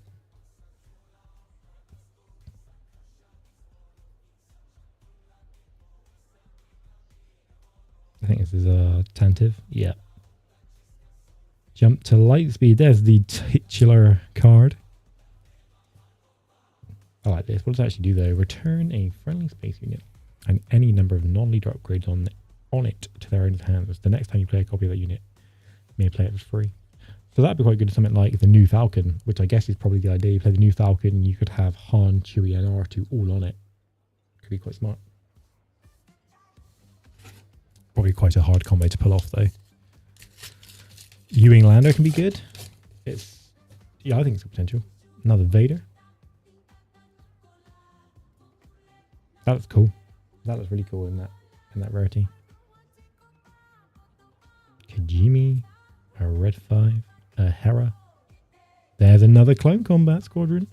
I think this is a Tantive. Yeah. Jump to Lightspeed. There's the titular card. I like this. What does it actually do though? Return a friendly space unit and any number of non-leader upgrades on it to their own hands. The next time you play a copy of that unit, you may play it for free. So that'd be quite good to something like the new Falcon, which I guess is probably the idea. You play the new Falcon, you could have Han, Chewie, and R2 all on it. Could be quite smart. Probably quite a hard combo to pull off though. Ewinglander can be good. Yeah, I think it's got potential. Another Vader. That looks cool. That looks really cool in that rarity. Kajimi, a Red 5, a Hera. There's another Clone Combat Squadron.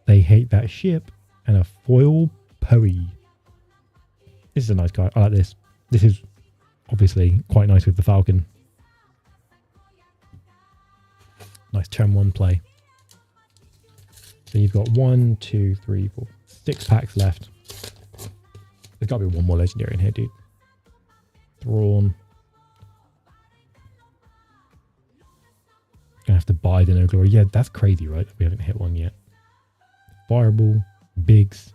They hate that ship, and a foil Poe. This is a nice card. I like this. This is obviously quite nice with the Falcon. Nice turn 1 play. So you've got 1, 2, 3, 4, 6 packs left. There's got to be one more legendary in here, dude. Thrawn. Gonna have to buy the No Glory. Yeah, that's crazy, right? We haven't hit one yet. Fireball, Biggs,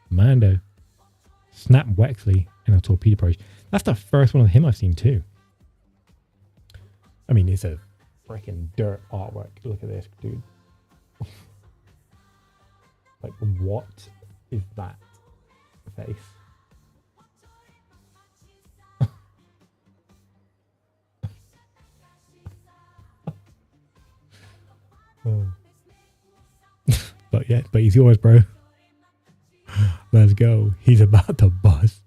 Mando, Snap Wexley, and a Torpedo Approach. That's the first one of him I've seen too. I mean, it's a freaking dirt artwork. Look at this, dude. Like, what is that face? But yeah, but he's yours, bro. Let's go. He's about to bust.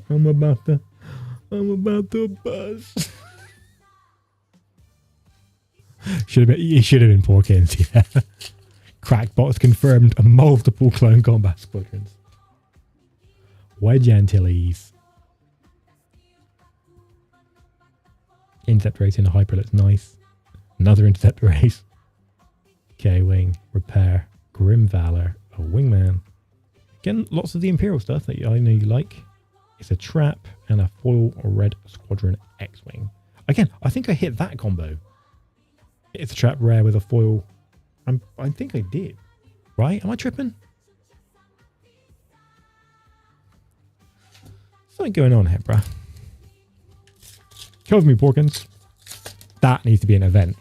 I'm about to bust. He should have been Porkins, yeah. Crackbox confirmed multiple Clone Combat Squadrons. Wedge Antilles. Intercept race in a Hyper looks nice. Another Intercept race. K-Wing, Repair, Grim Valor, a Wingman. Again, lots of the Imperial stuff that I know you like. It's a Trap and a foil Red Squadron X-Wing. Again, I think I hit that combo. It's a Trap rare with a foil. I think I did. Right? Am I tripping? Something going on here, bruh. Cover me, Porkins. That needs to be an event.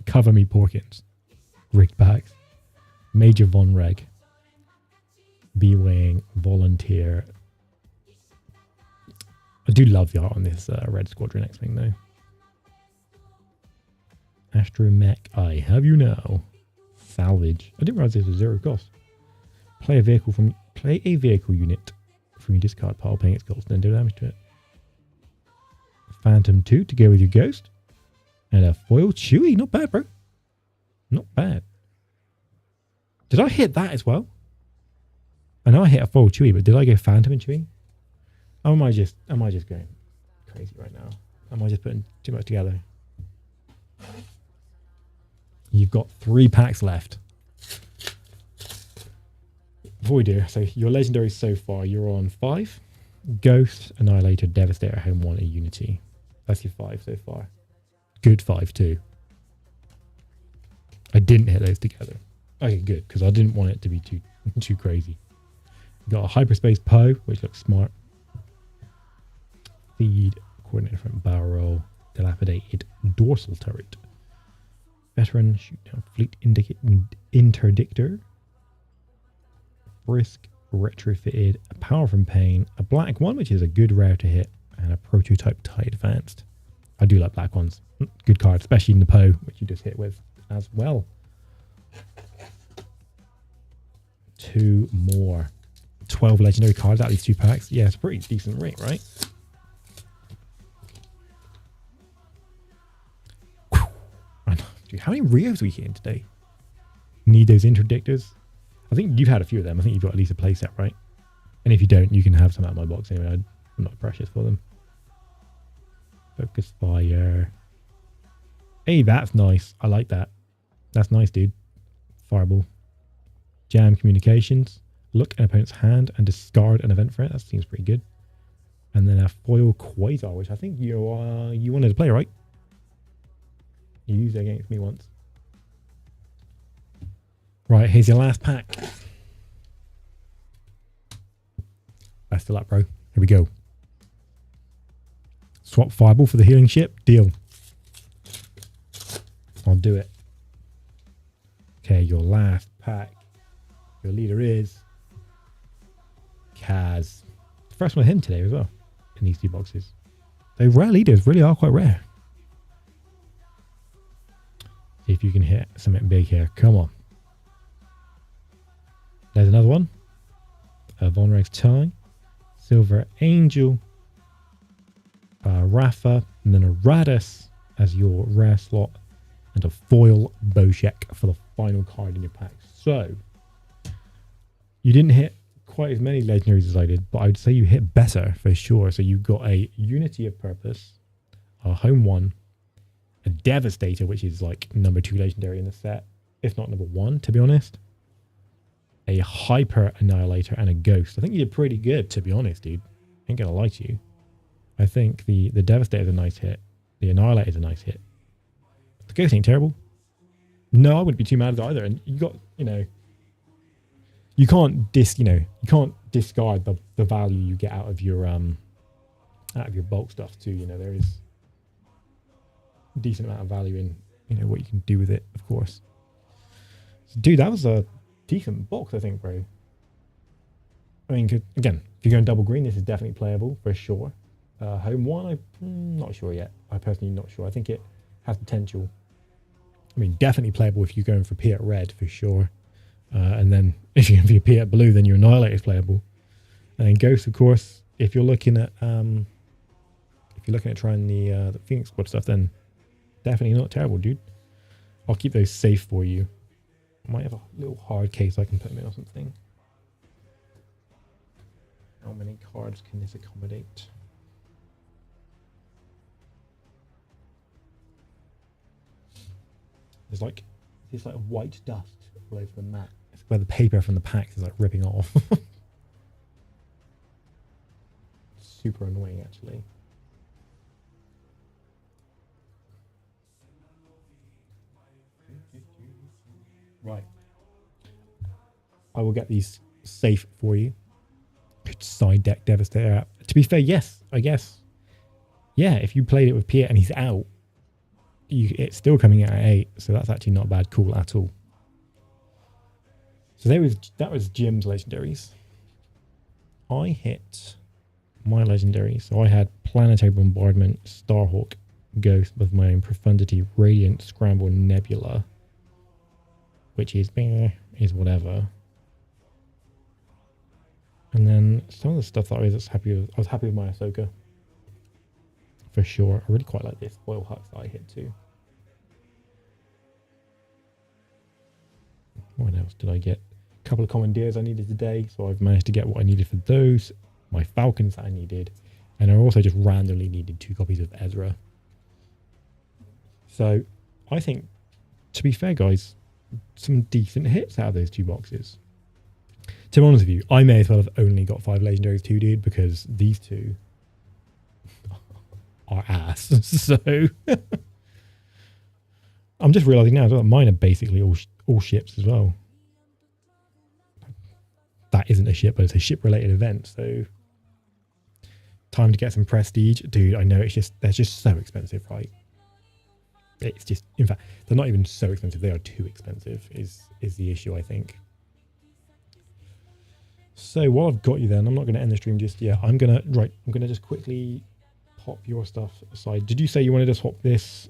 Cover me, Porkins. Rigged packs. Major Von Reg. B-Wing, Volunteer. I do love the art on this Red Squadron X-Wing though. Astromech, I have you now. Salvage. I didn't realize this was 0 cost. Play a vehicle unit from your discard pile, paying its cost, then do damage to it. Phantom 2 to go with your ghost. And a foil Chewie. Not bad, bro. Not bad. Did I hit that as well? I know I hit a foil Chewie, but did I go Phantom and Chewie? Or am I just going crazy right now? Am I just putting too much together? You've got 3 packs left. Before we do, so your legendaries so far, you're on 5. Ghost, Annihilator, Devastator, Home 1, and Unity. That's your 5 so far. Good 5 too. I didn't hit those together. Okay, good, because I didn't want it to be too crazy. You got a Hyperspace Poe, which looks smart. Feed, Coordinator Front Barrel, Dilapidated Dorsal Turret. Veteran, Shoot Down Fleet Interdictor. Brisk, Retrofitted, a Power from Pain, a black one, which is a good rare to hit, and a Prototype TIE Advanced. I do like black ones. Good card, especially in the Poe, which you just hit with as well. 2 more. 12 legendary cards out of these 2 packs. Yeah, it's a pretty decent rate, right? Dude, how many Rios are we getting today? Need those interdictors? I think you've had a few of them. I think you've got at least a playset, right? And if you don't, you can have some out of my box anyway. I'm not precious for them. Focus Fire. Hey, that's nice. I like that. That's nice, dude. Fireball. Jam Communications. Look at an opponent's hand and discard an event for it. That seems pretty good. And then a Foil Quasar, which I think you wanted to play, right? You used it against me once. Right, here's your last pack. Best of luck, bro. Here we go. Swap Fireball for the healing ship. Deal. I'll do it. Okay, your last pack. Your leader is Kaz. First one with him today as well. In these 2 boxes. They rare leaders really are quite rare. See if you can hit something big here. Come on. There's another one. A Von Rex Tie. Silver Angel. Rafa. And then a Radis as your rare slot. And a foil Boshek for the final card in your pack. So, you didn't hit quite as many legendaries as I did, but I would say you hit better for sure. So you got a Unity of Purpose, a Home 1, a Devastator, which is like number 2 legendary in the set, if not number 1, to be honest. A Hyper Annihilator and a Ghost. I think you did pretty good, to be honest, dude. Ain't gonna lie to you. I think the Devastator is a nice hit. The Annihilator is a nice hit. The Ghost ain't terrible. No, I wouldn't be too mad at either. And you got, you can't discard the value you get out of your bulk stuff too. There is a decent amount of value in what you can do with it, of course. So, dude, that was a decent box, I think, bro. I mean, again, if you're going double green, this is definitely playable for sure. Home 1, I'm not sure yet. I personally not sure. I think it has potential. I mean, definitely playable if you're going for Piat red for sure. And then if you're going for Piat blue, then your Annihilator is playable. And then Ghost, of course, if you're looking at trying the Phoenix Squad stuff, then definitely not terrible, dude. I'll keep those safe for you. I might have a little hard case I can put them in or something. How many cards can this accommodate? There's like this like white dust all over the mat. It's where the paper from the packs is like ripping off. Super annoying, actually. Right. I will get these safe for you. Side deck Devastator out. To be fair, yes, I guess. Yeah, if you played it with Piet and he's out, it's still coming out at 8, so that's actually not a bad call at all. So that was Jim's legendaries. I hit my legendary. So I had Planetary Bombardment, Starhawk, Ghost with my own Profundity, Radiant, Scramble, Nebula, which is whatever. And then some of the stuff that I was happy with, I was happy with my Ahsoka. For sure. I really quite like this foil hux that I hit too. What else did I get? A couple of commandeers I needed today, so I've managed to get what I needed for those. My Falcons that I needed. And I also just randomly needed 2 copies of Ezra. So I think, to be fair guys, some decent hits out of those 2 boxes. To be honest with you, I may as well have only got 5 legendaries too, dude, because these 2 are ass. So I'm just realizing now that mine are basically all ships as well. That isn't a ship, but it's a ship-related event. So time to get some prestige, dude. I know they're just so expensive, right? It's just, in fact, they're not even so expensive. They are too expensive. Is the issue, I think. So while I've got you then, I'm not going to end the stream just yet. I'm going to just quickly pop your stuff aside. Did you say you wanted to swap this?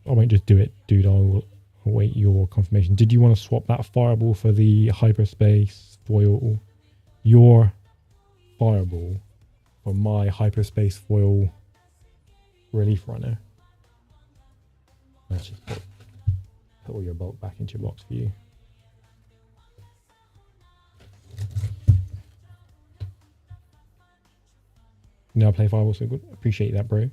I won't just do it, dude. I'll await your confirmation. Did you want to swap that fireball for the hyperspace foil? Your fireball for my hyperspace foil relief runner? Let's just put all your bulk back into your box for you. Now play fireball, so good. Appreciate that, bro.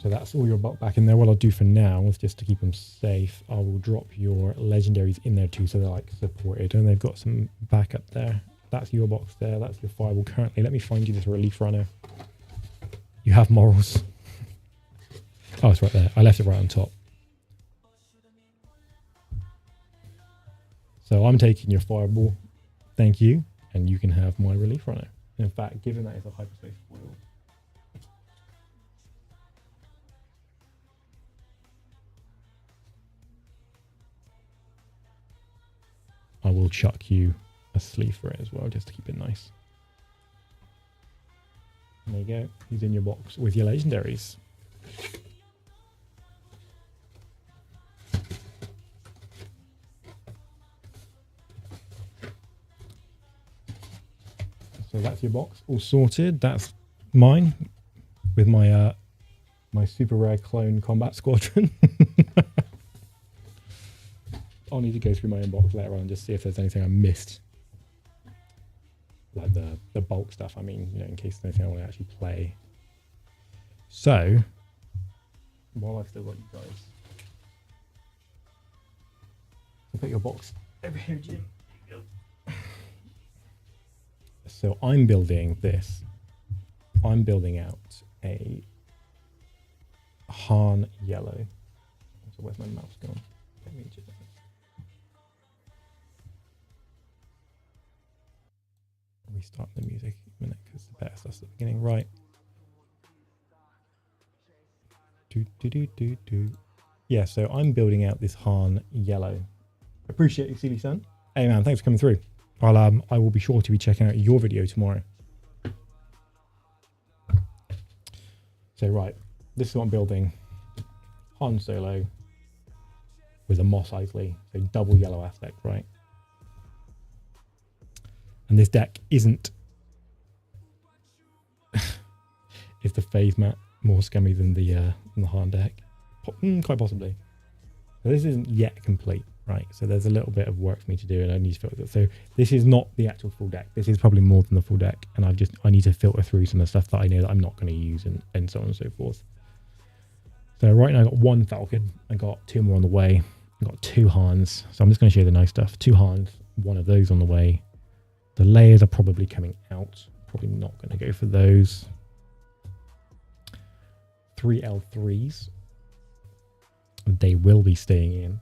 So that's all your bulk back in there. What I'll do for now is just to keep them safe, I will drop your legendaries in there too, so they're like supported and they've got some backup there. That's your box there. That's your fireball currently. Let me find you this relief runner. You have morals. Oh, it's right there. I left it right on top. So I'm taking your fireball. Thank you. And you can have my relief runner. In fact, given that it's a hyperspace foil, I will chuck you a sleeve for it as well, just to keep it nice. There you go. He's in your box with your legendaries. So that's your box, all sorted. That's mine with my my super rare clone combat squadron. I'll need to go through my inbox later on and just see if there's anything I missed. Like the bulk stuff, I mean, you know, in case there's anything I want to actually play. So, while I've still got you guys, I'll put your box over here, Jim. So I'm building this. I'm building out a Han yellow. So where's my mouse gone? Let me just restart the music a minute because the better stuff's at the beginning. Right. Yeah, so I'm building out this Han yellow. Appreciate you, Silly Son. Hey man, thanks for coming through. I will be sure to be checking out your video tomorrow. So right, this is what I'm building. Han Solo with a Mos Eisley, so double yellow aspect, right? And this deck isn't is the phase map more scummy than the Han deck? Quite possibly. So this isn't yet complete, right? So there's a little bit of work for me to do, and I need to filter. So this is not the actual full deck. This is probably more than the full deck, and I need to filter through some of the stuff that I know that I'm not going to use, and so on and so forth. So right now I got 1 Falcon. I got 2 more on the way. I got 2 Hans. So I'm just going to show you the nice stuff. 2 Hans, 1 of those on the way. The layers are probably coming out. Probably not going to go for those. 3 L3s. They will be staying in.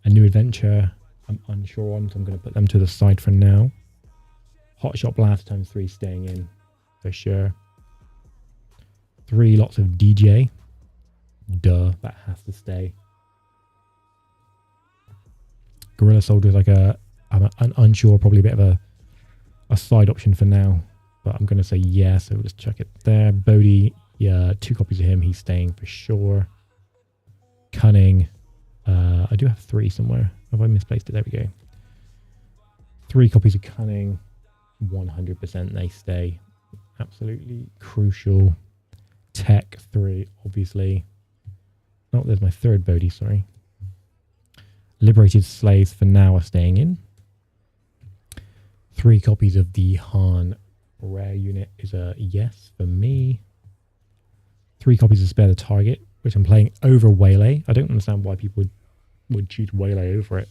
A new adventure, I'm unsure on, so I'm going to put them to the side for now. Hotshot Blast ×3 staying in for sure. 3 lots of DJ. Duh, that has to stay. Gorilla Soldier is like I'm an unsure, probably a bit of a side option for now, but I'm going to say yeah, so we'll just chuck it there. Bodhi, yeah, 2 copies of him. He's staying for sure. Cunning. I do have 3 somewhere. Have I misplaced it? There we go. 3 copies of Cunning. 100% they stay. Absolutely crucial. Tech 3, obviously. Oh, there's my 3rd Bodhi, sorry. Liberated Slaves for now are staying in. 3 copies of the Han rare unit is a yes for me. 3 copies of Spare the Target, which I'm playing over Waylay. I don't understand why people would choose Waylay over it.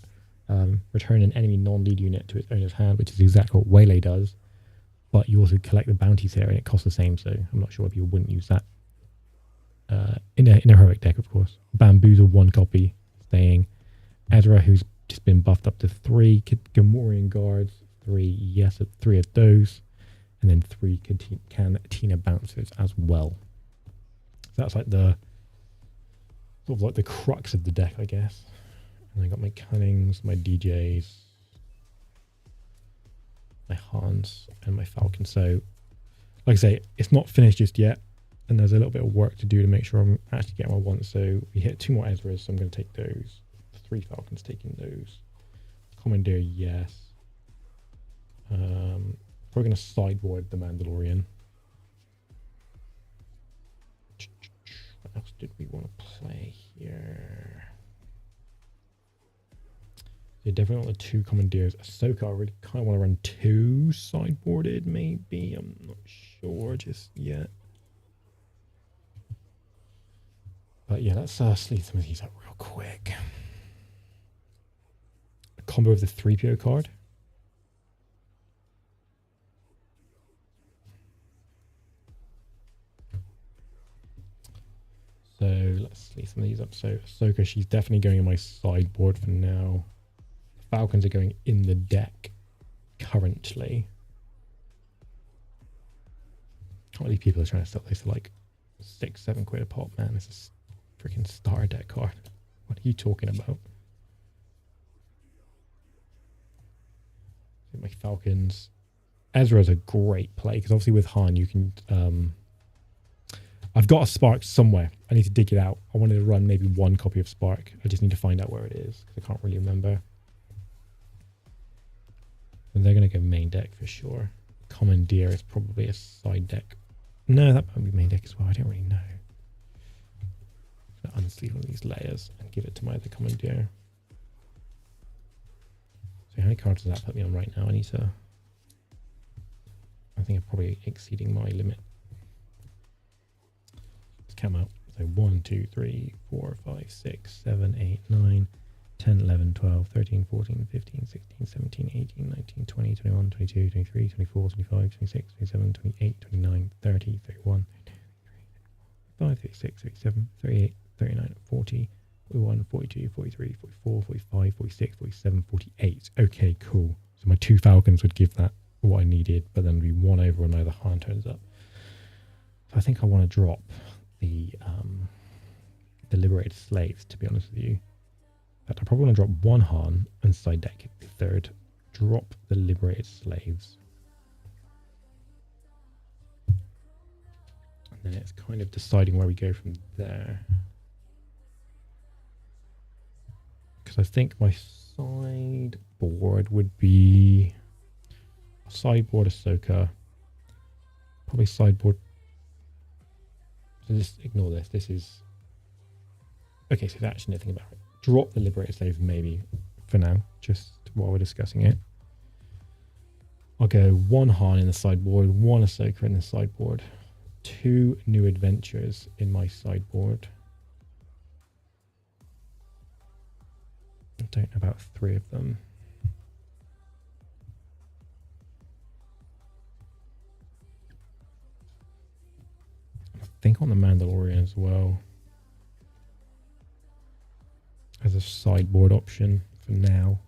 Return an enemy non-lead unit to its owner's hand, which is exactly what Waylay does. But you also collect the bounties here, and it costs the same, so I'm not sure why people wouldn't use that. In a heroic deck, of course. Bamboozle, 1 copy, staying. Ezra, who's just been buffed up to 3. Gamorrean Guards, 3, yes, 3 of those. And then 3 Cantina Bouncers as well. So that's like the sort of like the crux of the deck, I guess. And I got my Cunnings, my DJs, my Hans, and my Falcon. So, like I say, it's not finished just yet. And there's a little bit of work to do to make sure I'm actually getting what I want. So we hit 2 more Ezras, so I'm going to take those. 3 Falcons taking those. Commandeer, yes. Probably going to sideboard the Mandalorian. What else did we want to play here? So definitely want the 2 Commandeers. Ahsoka, I really kind of want to run 2 sideboarded, maybe. I'm not sure just yet. But yeah, let's sleeve some of these up real quick. A combo of the 3PO card. So let's sleeve some of these up. So Ahsoka, she's definitely going in my sideboard for now. Falcons are going in the deck currently. Can't believe people are trying to sell this for like 6-7 quid a pop, man. This is a freaking star deck card. What are you talking about? My Falcons. Ezra's a great play because obviously with Han you can I've got a Spark somewhere. I need to dig it out. I wanted to run maybe 1 copy of Spark. I just need to find out where it is because I can't really remember. And they're going to go main deck for sure. Commandeer is probably a side deck. No, that might be main deck as well. I don't really know. I'm going to unsleeve one of these layers and give it to my other Commandeer. So how many cards does that put me on right now? I think I'm probably exceeding my limit. Let's count out. So 1, 2, 3, 4, 5, 6, 7, 8, 9, 10, 11, 12, 13, 14, 15, 16, 17, 18, 19, 20, 21, 22, 23, 24, 25, 26, 27, 28, 29, 30, 31, 35, 36, 37, 38, 39, 40, 41, 42, 43, 44, 45, 46, 47, 48. Okay, cool. So my 2 Falcons would give that what I needed, but then it'd be 1 over when either Han turns up. So I think I want to drop the Liberated Slaves, to be honest with you. In fact, I probably want to drop 1 Han and side deck the 3rd. Drop the Liberated Slaves. And then it's kind of deciding where we go from there. Because I think my sideboard would be sideboard Ahsoka. Probably sideboard. So just ignore this. This is okay. So that's actually nothing about it. Drop the Liberated Slaves maybe for now, just while we're discussing it. I'll go 1 Han in the sideboard, 1 Ahsoka in the sideboard, 2 New Adventures in my sideboard. I don't know about 3 of them. I think on the Mandalorian as well. As a sideboard option for now.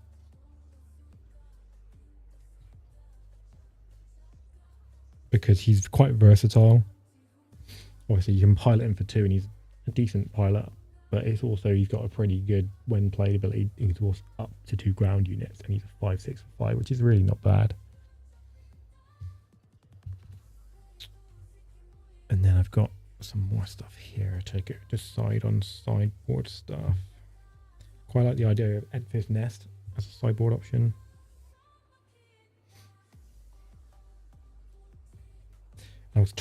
Because he's quite versatile. Obviously you can pilot him for 2 and he's a decent pilot. but it's also, he's got a pretty good when played ability, exhaust up to 2 ground units, and he's a 5/6 for 5, which is really not bad. And then I've got some more stuff here to go decide on sideboard stuff. Quite like the idea of Enfys Nest as a sideboard option. I was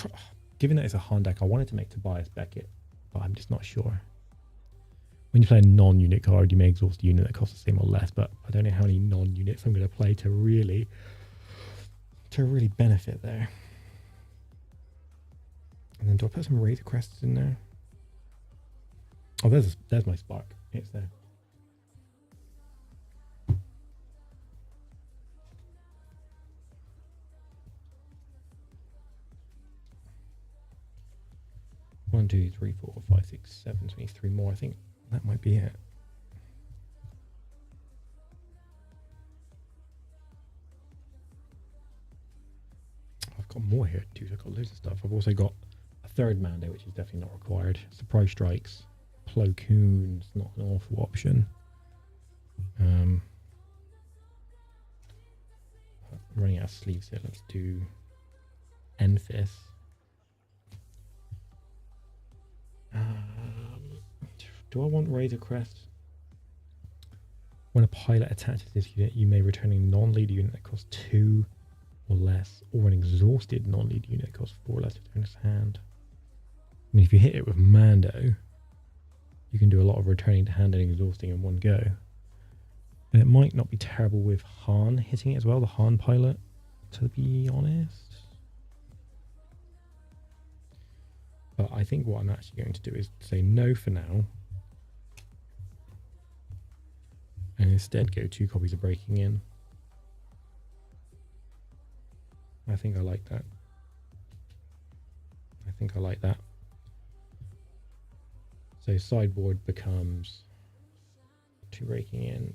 given that it's a Han deck, I wanted to make Tobias Beckett, but I'm just not sure. When you play a non-unit card, you may exhaust a unit that costs the same or less, but I don't know how many non-units I'm going to play to really benefit there. And then do I put some Razor Crests in there? Oh, there's my Spark. It's there. One, two, three, 4, 5, 6, 7, 23 more. I think that might be it. I've got more here too. I've got loads of stuff. I've also got a third Mando, which is definitely not required. Surprise Strikes. Plo Koon's not an awful option. Running out of sleeves here. Let's do Enfys. Do I want Razor Crest? When a pilot attaches this unit, you may return a non-leader unit that costs 2 or less, or an exhausted non-leader unit that costs 4 or less to turn its hand. I mean, if you hit it with Mando, you can do a lot of returning to hand and exhausting in one go. And it might not be terrible with Han hitting it as well, the Han pilot, to be honest. But I think what I'm actually going to do is say no for now. And instead go 2 copies of Breaking In. I think I like that. I think I like that. So sideboard becomes 2 Breaking In,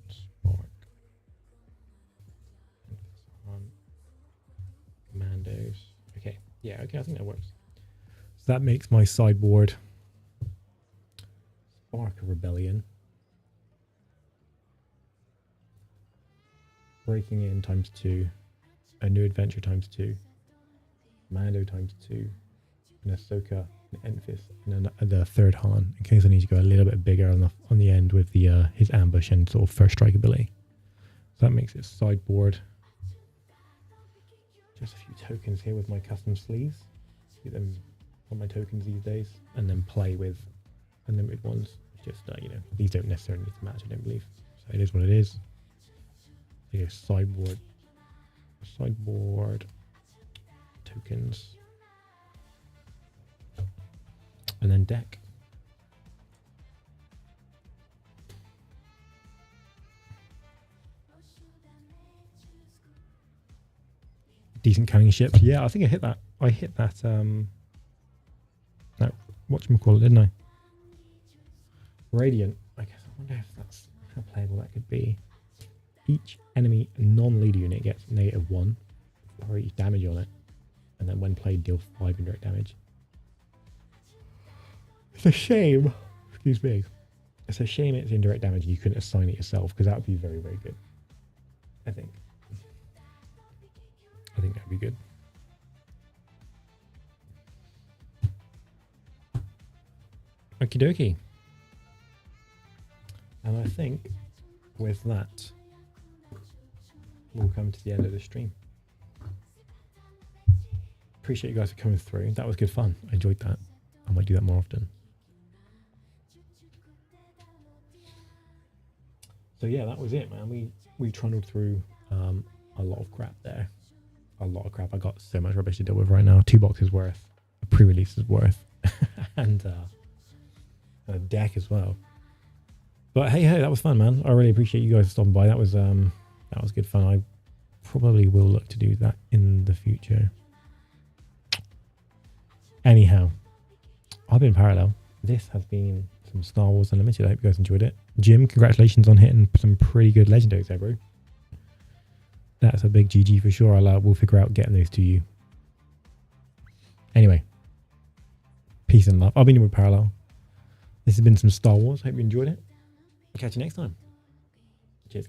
Spark, Commandos. Okay, yeah, okay, I think that works. So that makes my sideboard Spark of Rebellion, Breaking In times 2, a New Adventure times 2, Mando times 2, and Ahsoka, and Enfys, and the third Han, in case I need to go a little bit bigger on the end with the his ambush and sort of first strike ability. So that makes it sideboard. Just a few tokens here with my custom sleeves. Get them on my tokens these days, and then play with unlimited ones. Just you know, these don't necessarily need to match, I don't believe. So it is what it is. So yeah, sideboard tokens, and then deck. Decent canning ships. Yeah, I think I hit that. That whatchamacallit, didn't I? Radiant. I guess I wonder if that's how playable that could be. Each enemy non-leader unit gets -1 for each damage on it, and then when played, deal 5 indirect damage. It's a shame. Excuse me. It's a shame it's indirect damage and you couldn't assign it yourself, because that would be very, very good. I think that would be good. Okie dokie. And I think with that, we'll come to the end of the stream. Appreciate you guys for coming through. That was good fun. I enjoyed that. I might do that more often. So yeah, that was it, man. We trundled through a lot of crap there. A lot of crap. I got so much rubbish to deal with right now. 2 boxes worth, a pre-release is worth, and a deck as well. But hey, that was fun, man. I really appreciate you guys stopping by. That was good fun. I probably will look to do that in the future. Anyhow, I've been Parallel. This has been some Star Wars Unlimited. I hope you guys enjoyed it. Jim, congratulations on hitting some pretty good legendaries there, bro. That's a big GG for sure. We'll figure out getting those to you. Anyway, peace and love. I've been with Parallel. This has been some Star Wars. Hope you enjoyed it. I'll catch you next time. Cheers, guys.